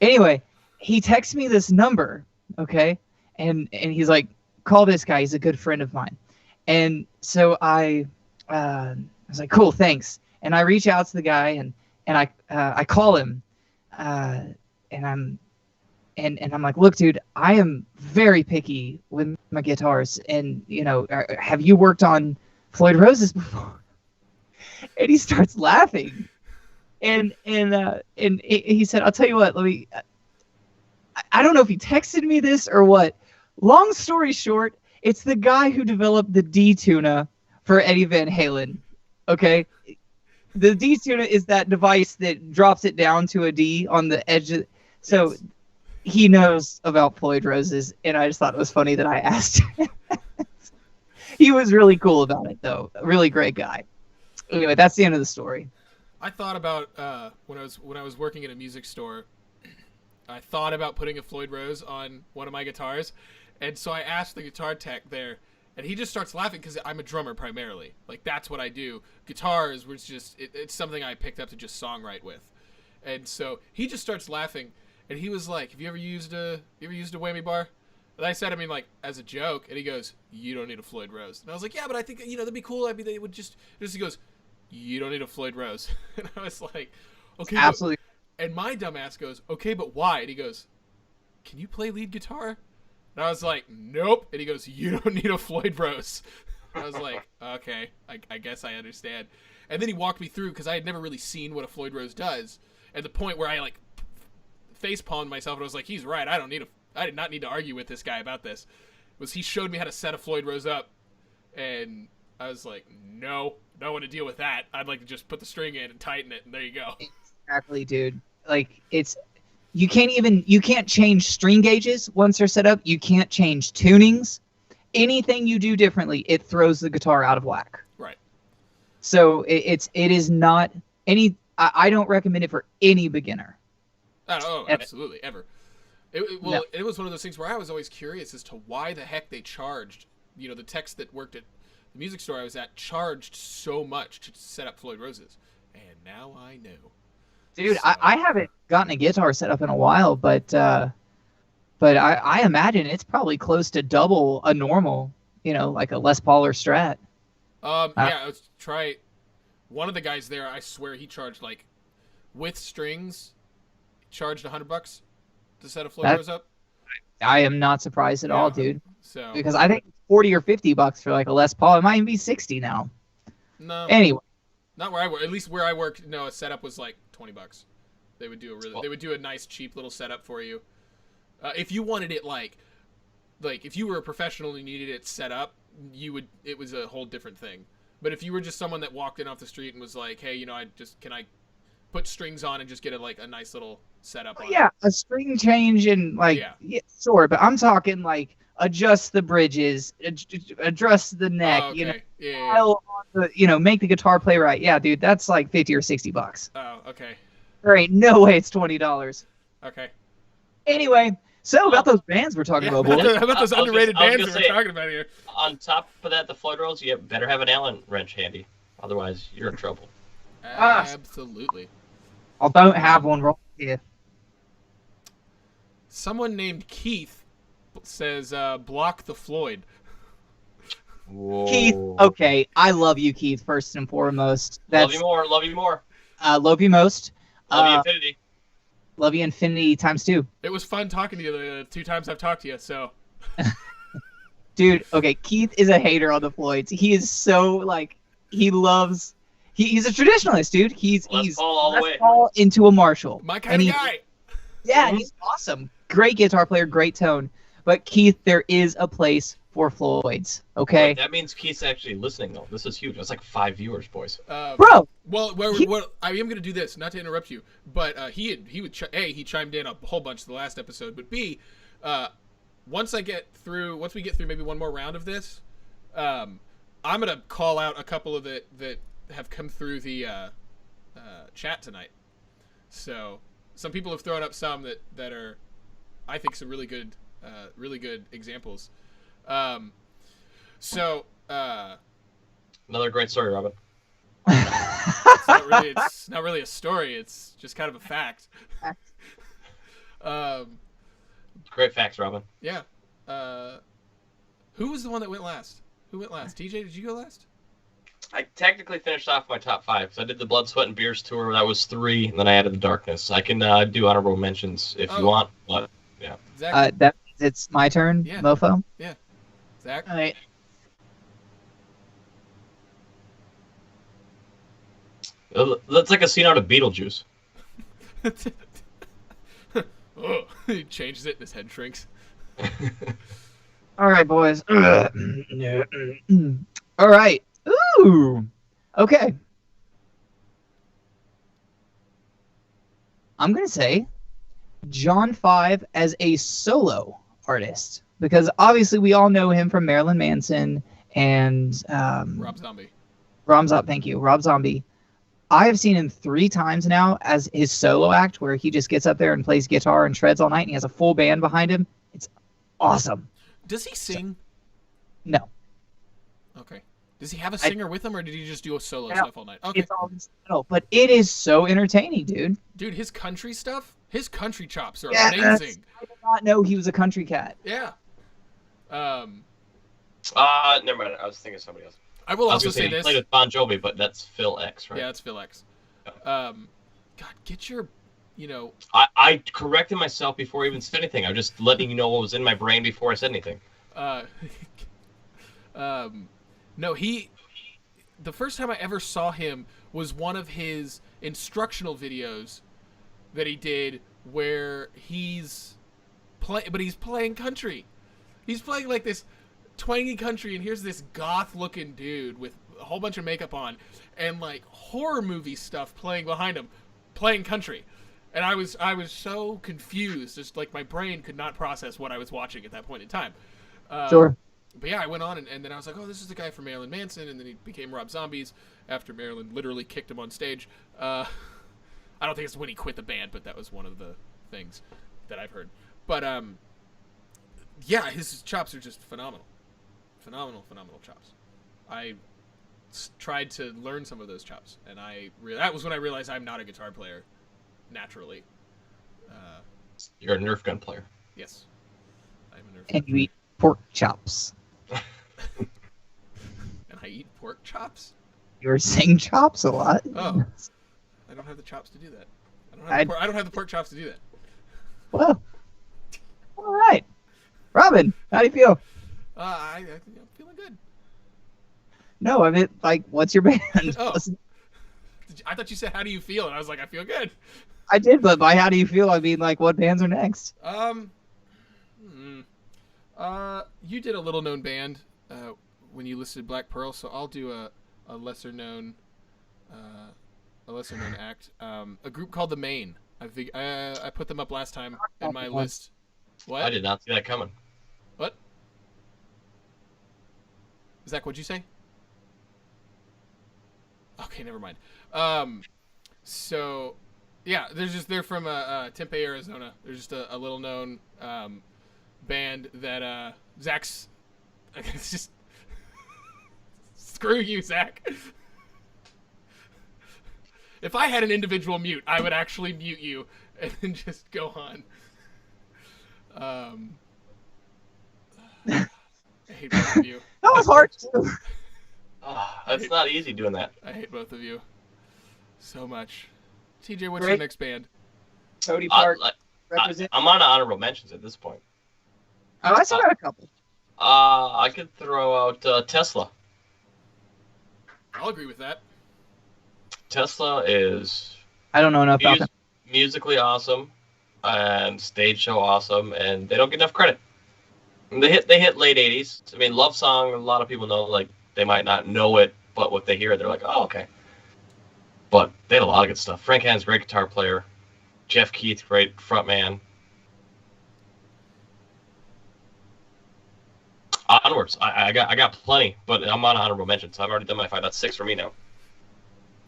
Anyway, he texts me this number, okay? And he's like, call this guy. He's a good friend of mine. And so I was like, cool, thanks. And I reach out to the guy and I call him, and I'm like, look, dude, I am very picky with my guitars, and you know, have you worked on Floyd Roses before? And he starts laughing, and he said, I'll tell you what, let me. I don't know if he texted me this or what. Long story short, it's the guy who developed the D-Tuna for Eddie Van Halen. Okay, the D-Tuna is that device that drops it down to a D on the edge. So. Yes. he knows about Floyd Roses, and I just thought it was funny that I asked. He was really cool about it, though. A really great guy. Anyway, that's the end of the story. I thought about when I was working at a music store. I thought about putting a Floyd Rose on one of my guitars, and so I asked the guitar tech there, and he just starts laughing because I'm a drummer primarily. Like that's what I do. Guitars was just it's something I picked up to just songwrite with, and so he just starts laughing, and he was like, "Have you ever used a whammy bar?" And I said, I mean, like as a joke, and he goes, "You don't need a Floyd Rose." And I was like, "Yeah, but I think that'd be cool. I mean, they would just he goes, "You don't need a Floyd Rose." And I was like, "Okay, Absolutely. And my dumbass goes, "Okay, but why?" And he goes, "Can you play lead guitar?" And I was like, "Nope." And he goes, "You don't need a Floyd Rose." And I was like, "Okay, I guess I understand." And then he walked me through because I had never really seen what a Floyd Rose does. At the point where I like face palmed myself and I was like, "He's right. I did not need to argue with this guy about this." Was he showed me how to set a Floyd Rose up, and I was like, "No, don't want to deal with that. I'd like to just put the string in and tighten it, and there you go." Exactly, dude. Like you can't change string gauges once they're set up. You can't change tunings. Anything you do differently, it throws the guitar out of whack. Right. So it is not any. I don't recommend it for any beginner. Oh, absolutely, ever. It was one of those things where I was always curious as to why the heck they charged. The techs that worked at the music store I was at charged so much to set up Floyd Roses, and now I know. Dude, so. I haven't gotten a guitar set up in a while, but I imagine it's probably close to double a normal, like a Les Paul or Strat. Yeah, let's try. One of the guys there, I swear, he charged like with strings, charged $100 to set a Floyd Rose up. I am not surprised at all, dude. So because I think $40 or $50 for like a Les Paul, it might even be $60 now. No. Anyway. Not where I work. At least where I worked, no, a setup was like $20. They would do they would do a nice cheap little setup for you. If you wanted it like if you were a professional and you needed it set up, it was a whole different thing. But if you were just someone that walked in off the street and was like, "Hey, can I put strings on and just get a nice little setup on it?" A string change and sure, but I'm talking like adjust the bridges, adjust the neck, make the guitar play right. Yeah, dude, that's like $50 or $60. Oh, okay. There ain't no way it's $20. Okay. Anyway, so about those bands we're talking about, boys. About those underrated bands we're talking about here. On top of that, the Floyd Rose, you better have an Allen wrench handy. Otherwise, you're in trouble. Absolutely. I don't have one right here. Someone named Keith says, block the Floyd. Whoa. Keith, okay. I love you, Keith, first and foremost. Love you more. Love you more. Love you most. Love you infinity. Love you infinity times 2. It was fun talking to you the 2 times I've talked to you, so. Dude, okay, Keith is a hater on the Floyds. He is so, he loves... He's a traditionalist, dude. He's all the way. All into a Marshall. My kind of guy. Yeah, he's awesome. Great guitar player, great tone. But Keith, there is a place for Floyds, okay? Wait, that means Keith's actually listening, though. This is huge. That's like 5 viewers, boys. Bro! Well, I am going to do this, not to interrupt you, but he chimed in a whole bunch the last episode, but B, once we get through maybe one more round of this, I'm going to call out a couple of that have come through the chat tonight. So some people have thrown up some that are, I think, some really good examples. Another great story, Robin. It's not really a story. It's just kind of a fact. Great facts, Robin. Yeah. Who was the one that went last? Who went last? TJ, did you go last? I technically finished off my top 5. So I did the Blood, Sweat, and Beers tour. That was 3, and then I added the Darkness. I can do honorable mentions if you want, but yeah. Zach? It's my turn, yeah. Mofo? Yeah. Zach? All right. That's like a scene out of Beetlejuice. Oh, he changes it and his head shrinks. All right, boys. All right. Ooh. Okay. I'm going to say John Five as a solo artist, because obviously we all know him from Marilyn Manson and Rob Zombie. Thank you, Rob Zombie. I have seen him 3 times now as his solo act, where he just gets up there and plays guitar and shreds all night, and he has a full band behind him. It's awesome. Does he sing? No, Okay. Does he have a singer with him, or did he just do a solo No, stuff all night? Okay. it's all instrumental, but it is so entertaining, dude. Dude, his country stuff, his country chops are Yes. amazing. I did not know he was a country cat. Yeah. Never mind. I was thinking of somebody else. I will I was also gonna say he this. played with Bon Jovi, but that's Phil X, right? Yeah, it's Phil X. God, get your, I corrected myself before I even said anything. I'm just letting you know what was in my brain before I said anything. No, the first time I ever saw him was one of his instructional videos that he did where he's playing country. He's playing like this twangy country, and here's this goth-looking dude with a whole bunch of makeup on and like horror movie stuff playing behind him, playing country. And I was so confused, just like my brain could not process what I was watching at that point in time. Sure. But yeah, I went on, and then I was like, oh, this is the guy from Marilyn Manson, and then he became Rob Zombies after Marilyn literally kicked him on stage. I don't think it's when he quit the band, but that was one of the things that I've heard. But yeah, his chops are just phenomenal. Phenomenal chops. I tried to learn some of those chops, and that was when I realized I'm not a guitar player naturally. You're a Nerf gun player. Yes. I'm a Nerf And you eat pork chops. And I eat pork chops? You were saying chops a lot. Oh. I don't have the chops to do that. I don't have the pork chops to do that. Well, all right. Robin, how do you feel? I'm feeling good. No, I mean, like, what's your band? Oh. I thought you said, how do you feel? And I was like, I feel good. I did, but by how do you feel, I mean, like, what bands are next? You did a little known band when you listed Black Pearl, so I'll do a lesser known act. A group called The Maine. I put them up last time in my list. What? I did not see that coming. What? Zach, what'd you say? Okay, never mind. So, yeah, they're from Tempe, Arizona. They're just a little known band that Zach's. It's just screw you, Zach. If I had an individual mute, I would actually mute you and then just go on. I hate both of you. That was hard too. It's not easy doing that. I hate both of you so much. TJ, what's Great. your next band? Cody Park represent. I'm on honorable mentions at this point. Oh, I still got a couple. I could throw out Tesla. I'll agree with that. Tesla is I don't know enough about them. musically awesome and stage show awesome, and they don't get enough credit. And they hit late 80s. I mean, Love Song, a lot of people know, like, they might not know it, but what they hear, they're like, oh, okay. But they had a lot of good stuff. Frank Hand's great guitar player. Jeff Keith, great frontman. Onwards. I got plenty, but I'm on honorable mentions. I've already done my 5. That's 6 for me now.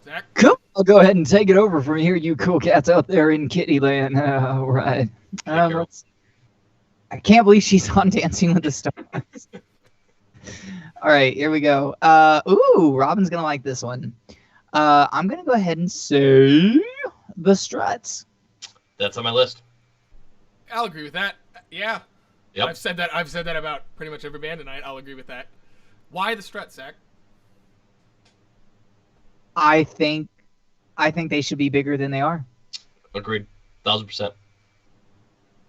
Zach? Cool. I'll go ahead and take it over from here, you cool cats out there in Kittyland. All right. I can't believe she's on Dancing with the Stars. All right, here we go. Ooh, Robin's gonna like this one. I'm gonna go ahead and say the Struts. That's on my list. I'll agree with that. Yeah. Yep. I've said that about pretty much every band tonight. I'll agree with that. Why the Struts, Zach? I think they should be bigger than they are. Agreed. 1000%.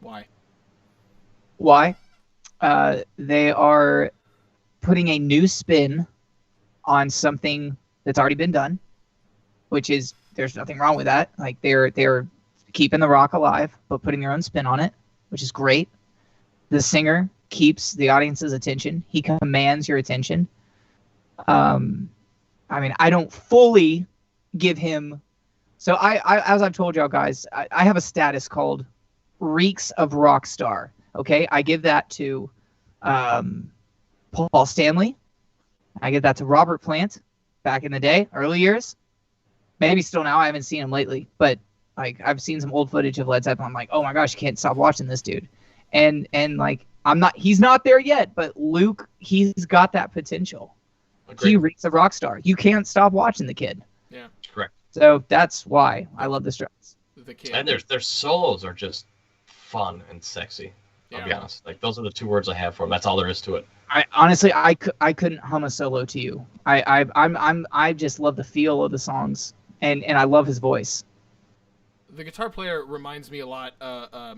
Why? Why? They are putting a new spin on something that's already been done, which is, there's nothing wrong with that. Like, they're keeping the rock alive, but putting their own spin on it, which is great. The singer keeps the audience's attention. He commands your attention. I mean, I don't fully give him. So I as I've told y'all guys, I have a status called reeks of rock star. Okay, I give that to Paul Stanley. I give that to Robert Plant back in the day, early years. Maybe still now. I haven't seen him lately, but like I've seen some old footage of Led Zeppelin. I'm like, oh my gosh, you can't stop watching this dude. And like he's not there yet, but Luke, he's got that potential. Agreed. He reeks of rock star. You can't stop watching the kid. Yeah. Correct. So that's why I love the Strokes. The kid. And their solos are just fun and sexy. I'll be honest. Like those are the 2 words I have for them. That's all there is to it. I honestly, I couldn't hum a solo to you. I just love the feel of the songs, and I love his voice. The guitar player reminds me a lot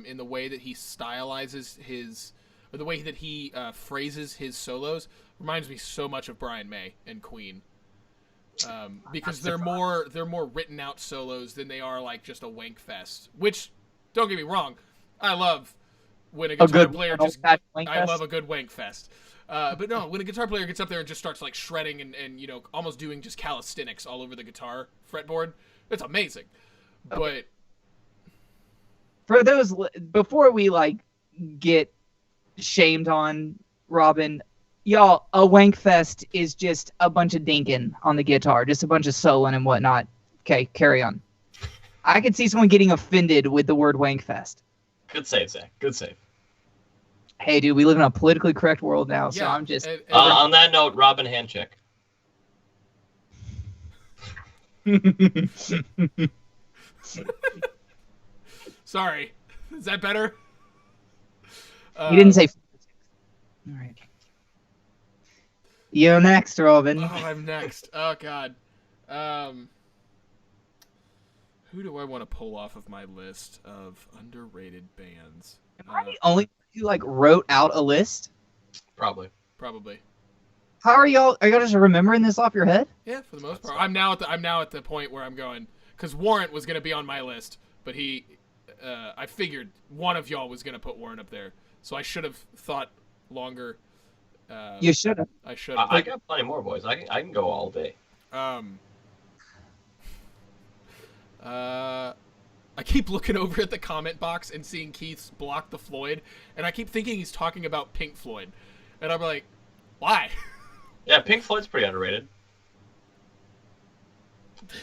in the way that he stylizes or the way that he phrases his solos. Reminds me so much of Brian May and Queen, because they're more written out solos than they are like just a wank fest. Which, don't get me wrong, I love when a guitar player just. I love a good wank fest. But no, when a guitar player gets up there and just starts like shredding and almost doing just calisthenics all over the guitar fretboard, it's amazing. Okay. But for those, before we like get shamed on Robin, y'all, a wank fest is just a bunch of dinking on the guitar, just a bunch of soloing and whatnot. Okay, carry on. I could see someone getting offended with the word wank fest. Good save, Zach. Good save. Hey, dude, we live in a politically correct world now, so I'm just. On that note, Robin Handcheck. Sorry, is that better? You didn't say. All right. You're next, Robin. Oh, I'm next. Oh God. Who do I want to pull off of my list of underrated bands? Am I the only one who like wrote out a list? Probably. How are y'all? Are y'all just remembering this off your head? Yeah, for the most part. I'm now at the point where I'm going, because Warrant was going to be on my list, but I figured one of y'all was going to put Warrant up there, so I should have thought longer. You should have. I should have. I got plenty more, boys. I can go all day. I keep looking over at the comment box and seeing Keith's block the Floyd, and I keep thinking he's talking about Pink Floyd, and I'm like, why? Yeah, Pink Floyd's pretty underrated.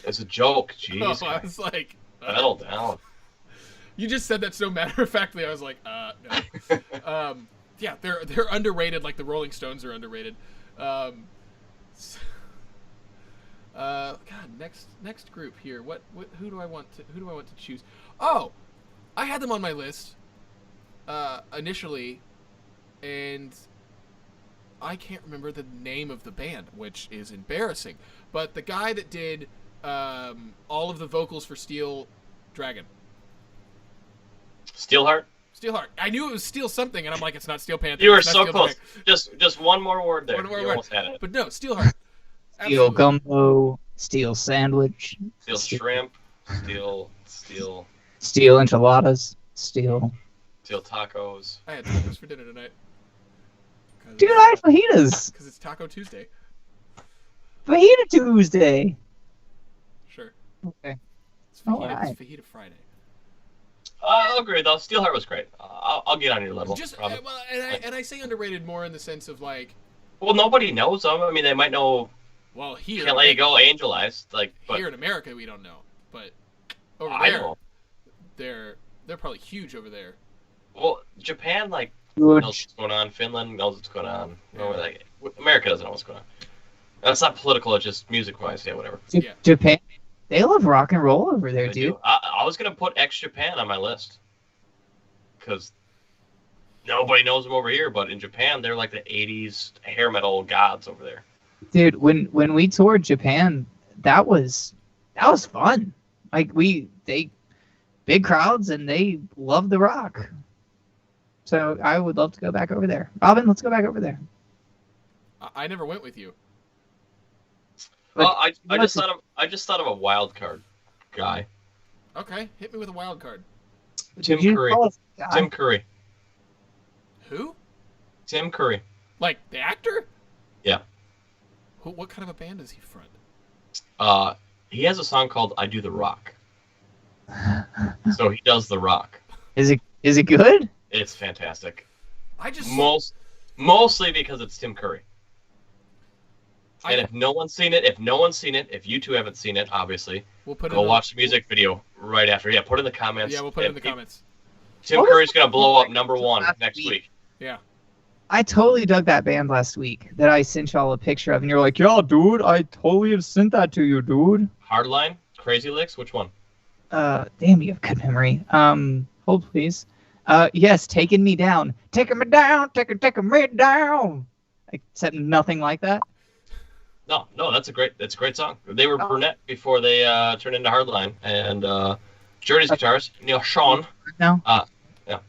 It's a joke. Jeez. I was like, settle down. You just said that so matter-of-factly. I was like, no. Yeah, they're underrated, like the Rolling Stones are underrated. God, next group here. Who do I want to choose? Oh, I had them on my list initially, and I can't remember the name of the band, which is embarrassing. But the guy that did all of the vocals for Steel Dragon. Steelheart? Steelheart. I knew it was Steel something, and I'm like, it's not Steel Panther. You were it's not so Steel close. Dragon. Just one more word there. One more you word. almost had it. But no, Steelheart. Steel gumbo, steel sandwich, Steel shrimp, steel enchiladas, steel. Steel tacos. I had tacos for dinner tonight. Dude, I had fajitas. Because it's Taco Tuesday. Fajita Tuesday. Sure. Okay. It's Fajita, Alright. it's Fajita Friday. I'll agree though. Steelheart was great. I'll get on your level. Just Robin. well, and I say underrated more in the sense of like, Well, nobody knows them. I mean, they might know. well, here Can't let you go, Angel Eyes. Like, but here in America we don't know, but over I there know. they're probably huge over there. Well, Japan like Good. knows what's going on. Finland knows what's going on. You know, like America doesn't know what's going on. That's not political. It's just music-wise. Yeah, whatever. Yeah. Japan, they love rock and roll over there, They dude. do. I was gonna put ex-Japan on my list because nobody knows them over here, but in Japan they're like the '80s hair metal gods over there. Dude, when we toured Japan, that was fun. Like they big crowds and they love the rock. So I would love to go back over there. Robin, let's go back over there. I never went with you. Well, I just thought of a wild card guy. Okay, hit me with a wild card. Tim Did you Curry. call us a guy? Tim Curry. Who? Tim Curry. Like the actor? Yeah. What kind of a band does he front? He has a song called "I Do the Rock." So he does the rock. Is it Is it good? It's fantastic. I just Mostly because it's Tim Curry. And if no one's seen it, if you two haven't seen it, obviously, we'll put go watch the music video right after. Yeah, put it in the comments. Yeah, we'll put it in the comments. Tim Curry's gonna blow up #1 next week. Yeah. I totally dug that band last week that I sent y'all a picture of, and you're like, "Yo, dude, I totally have sent that to you, dude." Hardline, Crazy Licks, which one? Damn, you have good memory. Hold please. Yes, taking me down, taking me down, taking me down. Except nothing like that. No, that's a great song. They were brunette before they turned into Hardline, and Journey's guitarist Neil Sean. No. Yeah.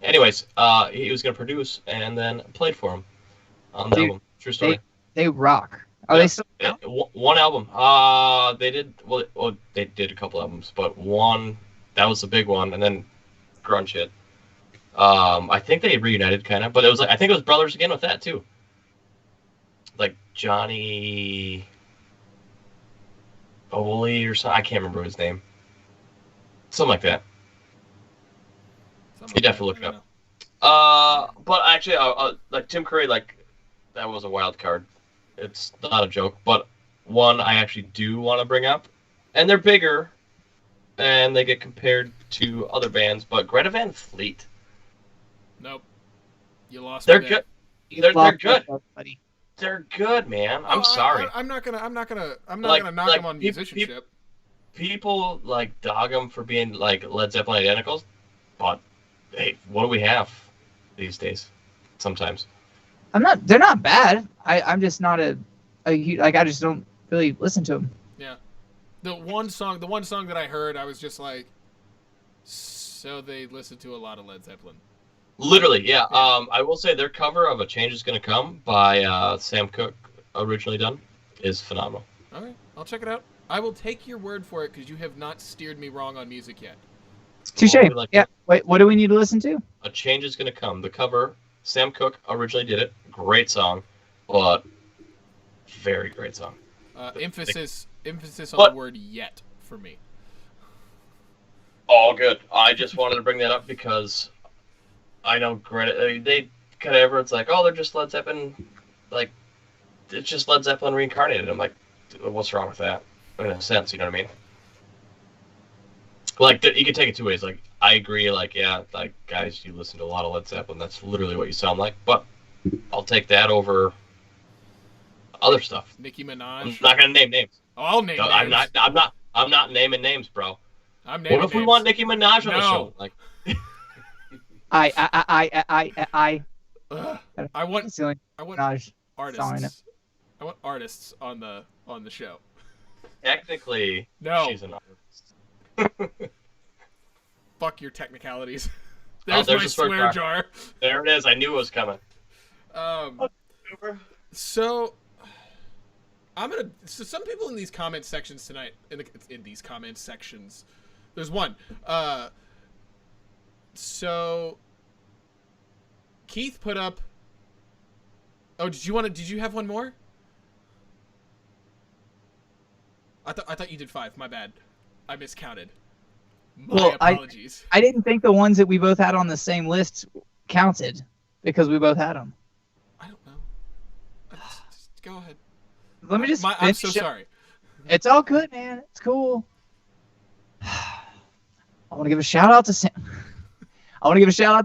Anyways, he was gonna produce and then played for him on the album. True story. They rock. Are they still? One album. They did they did a couple albums, but one that was the big one, and then grunge hit. I think they reunited kind of, but it was like I think it was brothers again with that too. Like Johnny Oli or something. I can't remember his name. Something like that. You definitely look it up. But actually, like Tim Curry, like that was a wild card. It's not a joke, but one I actually do want to bring up, and they're bigger, and they get compared to other bands. But Greta Van Fleet. Nope. You lost. They're me good. They're good. They're good, man. I'm sorry. I'm not gonna knock them on musicianship. People like dog them for being like Led Zeppelin identicals, but hey, what do we have these days? Sometimes. They're not bad. I'm just not a like I just don't really listen to them. Yeah. The one song that I heard, I was just like, so they listened to a lot of Led Zeppelin. Literally, yeah. I will say their cover of "A Change Is Gonna Come" by Sam Cooke, originally done, is phenomenal. All right, I'll check it out. I will take your word for it because you have not steered me wrong on music yet. Touche. Yeah. Wait, what do we need to listen to? "A Change Is Gonna Come." The cover, Sam Cooke originally did it. Great song, but very great song. Emphasis on the word "yet" for me. All good. I just wanted to bring that up because I know Greta. They kind of everyone's like, "Oh, they're just Led Zeppelin." Like, it's just Led Zeppelin reincarnated. I'm like, what's wrong with that? In a sense, you know what I mean? Like, you can take it two ways. Like, I agree. Like, yeah, like guys, you listen to a lot of Led Zeppelin. That's literally what you sound like. But I'll take that over other stuff. Nicki Minaj. I'm not gonna name names. Oh, I'll name names. I'm not naming names, bro. I'm naming What if we names. want Nicki Minaj on the show? Like, I want Minaj artists. I want artists on the show. technically, No. she's an artist. Fuck your technicalities. There's my a swear swear jar. jar. There it is. I knew it was coming. So some people in these comment sections tonight in these comment sections. There's one. So Keith put up. Oh, did you have one more? I thought you did 5. My bad. I miscounted. My apologies. I didn't think the ones that we both had on the same list counted because we both had them. I don't know. Just go ahead. Let me just. I'm so sorry. It's all good, man. It's cool. I want to give a shout out to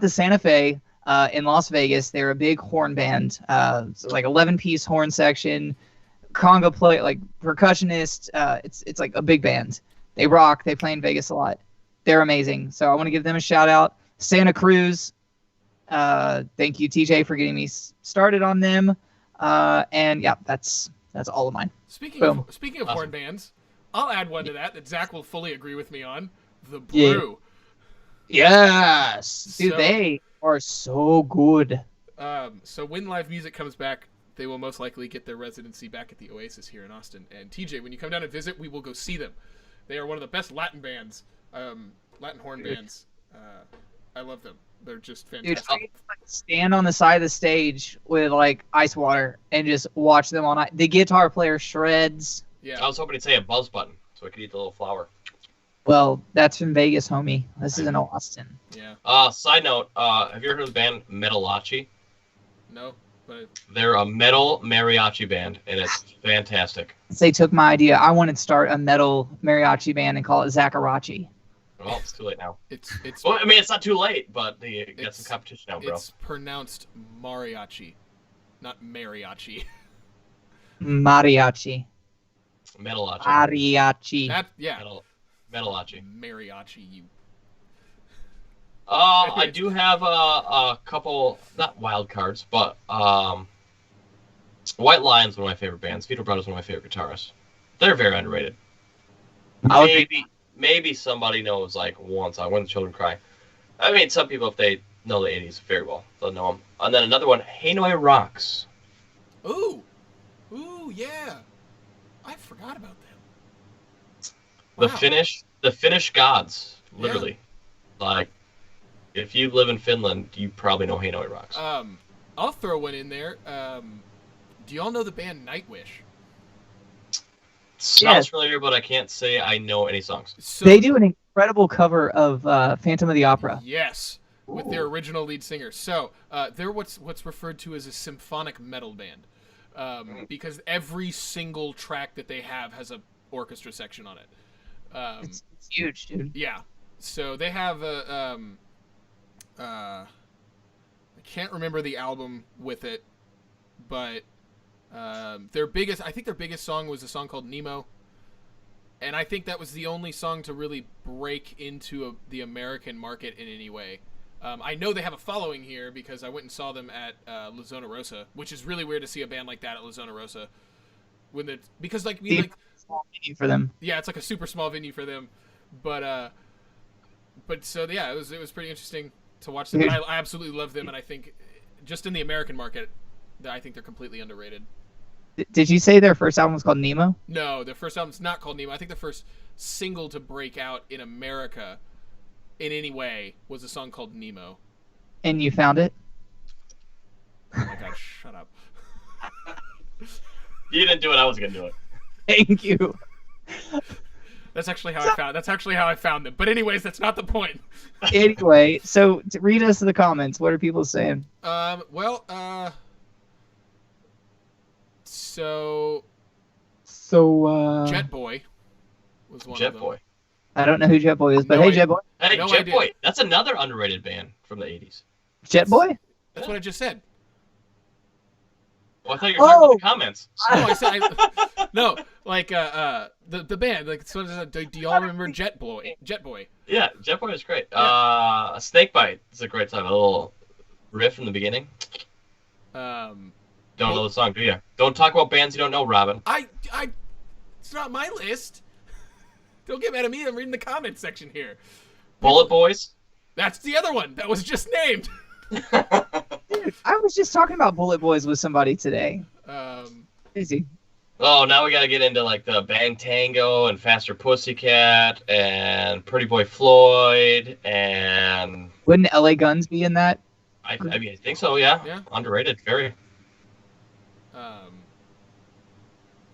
Santa Fe in Las Vegas. They're a big horn band, so like 11-piece horn section, conga play, like percussionist. It's like a big band. They rock. They play in Vegas a lot. They're amazing. So I want to give them a shout out. Santa Cruz. Thank you, TJ, for getting me started on them. And yeah, that's all of mine. Speaking of Awesome. horn bands, I'll add one to that Zach will fully agree with me on. The Brew. Yes, dude, they are so good. So when live music comes back, they will most likely get their residency back at the Oasis here in Austin. And TJ, when you come down and visit, we will go see them. They are one of the best Latin bands, Latin horn bands. I love them. They're just fantastic. Dude, I stand on the side of the stage with like ice water and just watch them all night. The guitar player shreds. Yeah. I was hoping to say a buzz button so I could eat the little flower. Well, that's from Vegas, homie. This is in Austin. Yeah. Side note, have you ever heard of the band Metalachi? No, but They're a metal mariachi band, and it's fantastic. They took my idea. I wanted to start a metal mariachi band and call it Zacarachi. Well, it's too late now. it's Well, I mean, it's not too late, but you got It's- some competition now, bro. it's pronounced mariachi, not mariachi. Mariachi. Metalachi. Mariachi. Yeah, Metalachi. mariachi. You. I do have a couple, not wild cards, but White Lion's one of my favorite bands. Vito Brato's one of my favorite guitarists. They're very underrated. I'll agree. Maybe somebody knows like one song, When the Children Cry. I mean, some people, if they know the 80s very well, they'll know them. And then another one, Hanoi Rocks. Ooh, yeah. I forgot about them. The Wow. Finnish gods, literally. Like, if you live in Finland, you probably know Hanoi Rocks. I'll throw one in there. Do y'all know the band Nightwish? Sounds yes. familiar, but I can't say I know any songs. So, They do an incredible cover of Phantom of the Opera. Yes, with their original lead singer. So they're what's referred to as a symphonic metal band, because every single track that they have has a orchestra section on it. It's huge, dude. Yeah, so they have a I can't remember the album with it, but I think their biggest song was a song called Nemo, and I think that was the only song to really break into the American market in any way. I know they have a following here because I went and saw them at La Zona Rosa, which is really weird to see a band like that at La Zona Rosa. Because Small venue for them. yeah, it's like a super small venue for them, but so yeah, it was pretty interesting to watch them. Yeah. I absolutely love them, and I think just in the American market, I think they're completely underrated. Did you say their first album was called Nemo? No, their first album's not called Nemo. I think the first single to break out in America in any way was a song called Nemo. And you found it? Oh my god, shut up. You didn't do it, I was going to do it. Thank you. That's actually how I found them. But anyways, that's not the point. Anyway, so to read us the comments. What are people saying? So Jet Boy was one of Jet them. Boy. I don't know who Jet Boy is, but No hey, idea. Jet Boy. Hey, No Jet idea. Boy. That's another underrated band from the 80s. Jet Boy? That's what I just said. Oh, I thought you were talking Oh! about the comments. No, I said no. Like the band. Like, so do y'all remember Jet Boy? Jet Boy. Yeah, Jet Boy is great. Yeah. Snakebite is a great song. A little riff in the beginning. Um, Don't know the song, do you? Don't talk about bands you don't know, Robin. it's not my list. Don't get mad at me. I'm reading the comment section here. Bullet Boys. That's the other one that was just named. Dude, I was just talking about Bullet Boys with somebody today. Crazy. Oh, now we gotta get into like the Bang Tango and Faster Pussycat and Pretty Boy Floyd and Wouldn't LA Guns be in that? I mean I think so, yeah. Yeah. Underrated, very.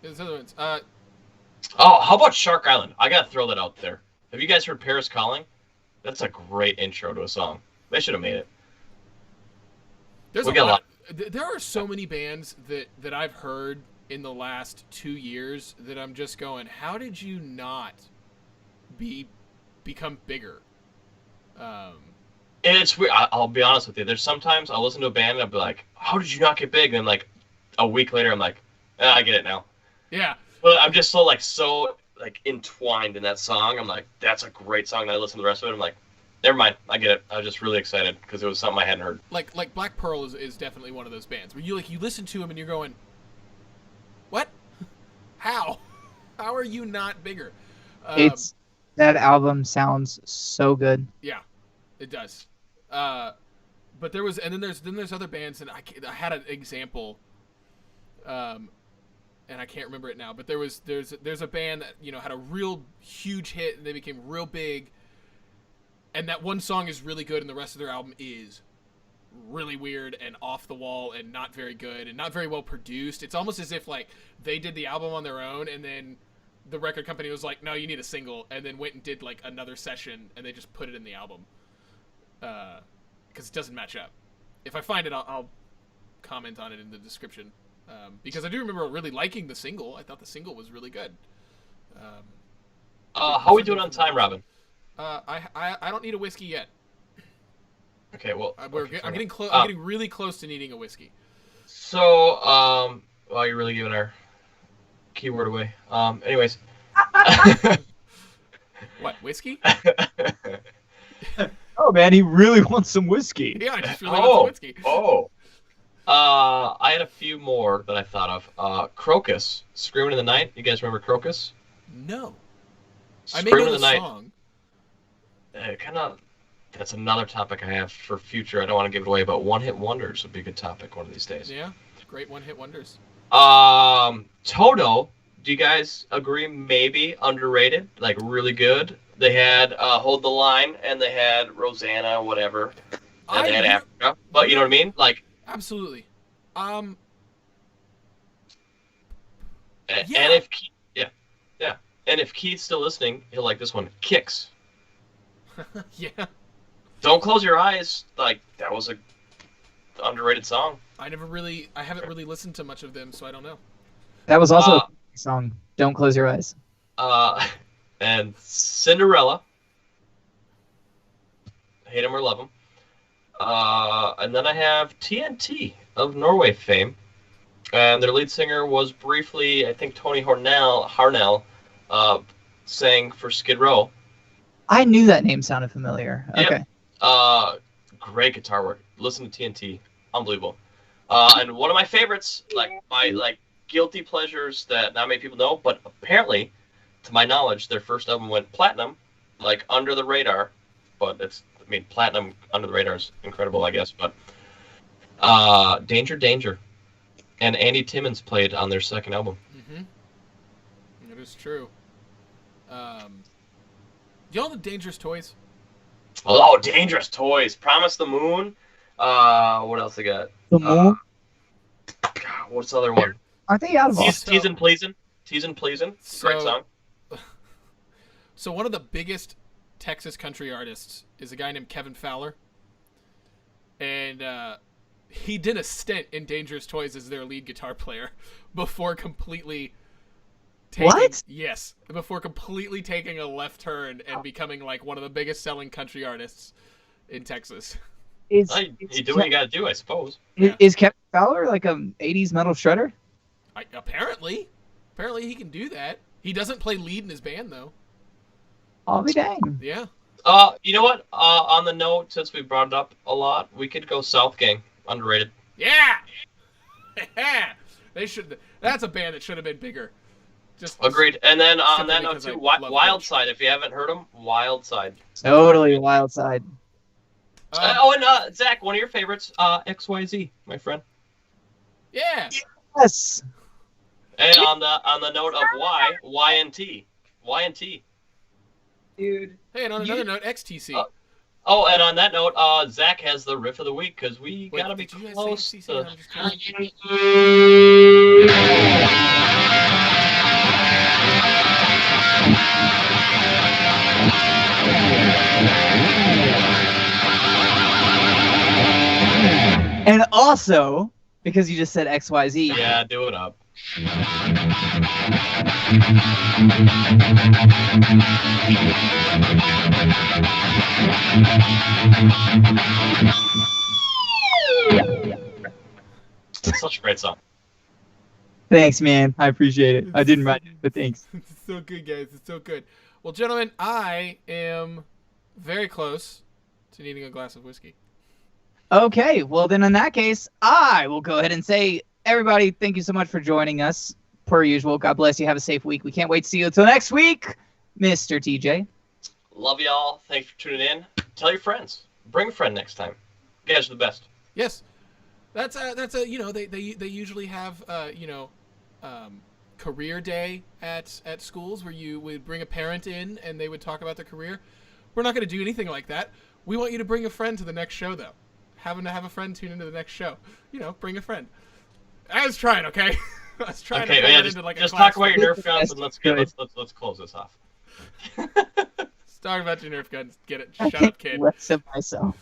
There's other ones. Oh, how about Shark Island? I gotta throw that out there. Have you guys heard Paris Calling? That's a great intro to a song. They should have made it. There's We a got a lot. There are so many bands that I've heard in the last 2 years that I'm just going, how did you not become bigger? And it's weird. I'll be honest with you. There's sometimes I'll listen to a band and I'll be like, "How did you not get big?" And like a week later, I'm like, I get it now. Yeah. But I'm just so entwined in that song. I'm like, that's a great song. And I listen to the rest of it. I'm like, never mind. I get it. I was just really excited because it was something I hadn't heard. Like Black Pearl is definitely one of those bands where you listen to them and you're going, what? How? How are you not bigger? That album sounds so good. Yeah, it does. But there's other bands, and I had an example, and I can't remember it now. But there's a band that had a real huge hit, and they became real big. And that one song is really good, and the rest of their album is really weird and off the wall and not very good and not very well produced. It's almost as if like they did the album on their own, and then the record company was like, no, you need a single, and then went and did like another session, and they just put it in the album, because it doesn't match up. If I find it, I'll comment on it in the description, because I do remember really liking the single. I thought the single was really good. How are we doing on time, Robin? I don't need a whiskey yet. Okay, well, I'm getting close. I'm getting really close to needing a whiskey. So, well, you're really giving our keyword away. Anyways. What, whiskey? Oh man, he really wants some whiskey. Yeah, I just really want some whiskey. I had a few more that I thought of. Crocus, Screaming in the Night. You guys remember Crocus? No. I may Screaming know in the the Night. song. That's another topic I have for future. I don't want to give it away, but one-hit wonders would be a good topic one of these days. Yeah, great one-hit wonders. Toto, do you guys agree maybe underrated? Like really good? They had Hold the Line, and they had Rosanna, whatever. And they had Africa. But you know what I mean? Like, absolutely. and Yeah. if and if Keith's still listening, he'll like this one. Kicks. Yeah. Don't Close Your Eyes. Like, that was a underrated song. I haven't really listened to much of them, so I don't know. That was also a song. Don't Close Your Eyes. And Cinderella. Hate 'em or love 'em. And then I have TNT of Norway fame. And their lead singer was briefly, I think, Tony Harnell, sang for Skid Row. I knew that name sounded familiar. Yep. Okay. Great guitar work. Listen to TNT. Unbelievable. And one of my favorites, my guilty pleasures that not many people know, but apparently, to my knowledge, their first album went platinum, like under the radar. But platinum under the radar is incredible, I guess. But Danger Danger. And Andy Timmons played on their second album. Mm-hmm. It is true. Y'all the Dangerous Toys? Oh, Dangerous Toys. Promise the Moon. What else I got? The Moon? What's the other one? Aren't they out of Austin? Teasin' Pleasin'. Teasin' Pleasin'. Great song. So one of the biggest Texas country artists is a guy named Kevin Fowler. And he did a stint in Dangerous Toys as their lead guitar player before completely before completely taking a left turn and becoming like one of the biggest selling country artists in Texas. You do what you gotta do, I suppose. Is Kevin Fowler like a 80s metal shredder? Apparently he can do that. He doesn't play lead in his band though. I'll be dang. Yeah. You know what? On the note, since we brought it up a lot, we could go South Gang. Underrated. Yeah. They should. That's a band that should have been bigger. Just agreed. And then on that note because too, I love Wild Coach. Side. If you haven't heard them, Wild Side. Totally Wild Side. And Zach, one of your favorites, XYZ, my friend. Yeah. Yes. And on the note of YNT. Dude. Hey, and on another note, XTC. And on that note, Zach has the riff of the week because we gotta be did you guys close say to. XTC? And also, because you just said XYZ. Yeah, do it up. It's such a great song. Thanks, man. I appreciate it. I didn't write it, but thanks. It's so good, guys. It's so good. Well, gentlemen, I am very close to needing a glass of whiskey. Okay, well then in that case, I will go ahead and say, everybody, thank you so much for joining us. Per usual, God bless you. Have a safe week. We can't wait to see you until next week, Mr. TJ. Love y'all. Thanks for tuning in. Tell your friends. Bring a friend next time. You guys are the best. Yes, that's a they usually have career day at schools where you would bring a parent in and they would talk about their career. We're not going to do anything like that. We want you to bring a friend to the next show though. Having to have a friend tune into the next show. Bring a friend. I was trying, okay? I was trying Okay, to pull yeah, it just, into like a just class talk about your Nerf thing. guns and let's close this off. Let's talk about your Nerf guns. Get it? Shut up, kid. Less of myself.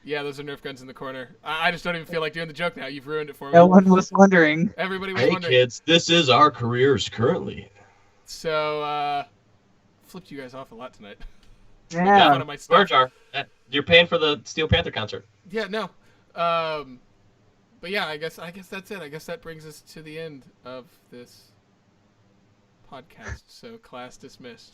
Yeah, those are Nerf guns in the corner. I just don't even feel like doing the joke now. You've ruined it for me. No one was wondering. Everybody was Hey wondering. kids, this is our careers currently. So, flipped you guys off a lot tonight. Yeah. Fun of my stuff. Jar, you're paying for the Steel Panther concert. Yeah, no. But yeah, I guess that's it. I guess that brings us to the end of this podcast. So class dismissed.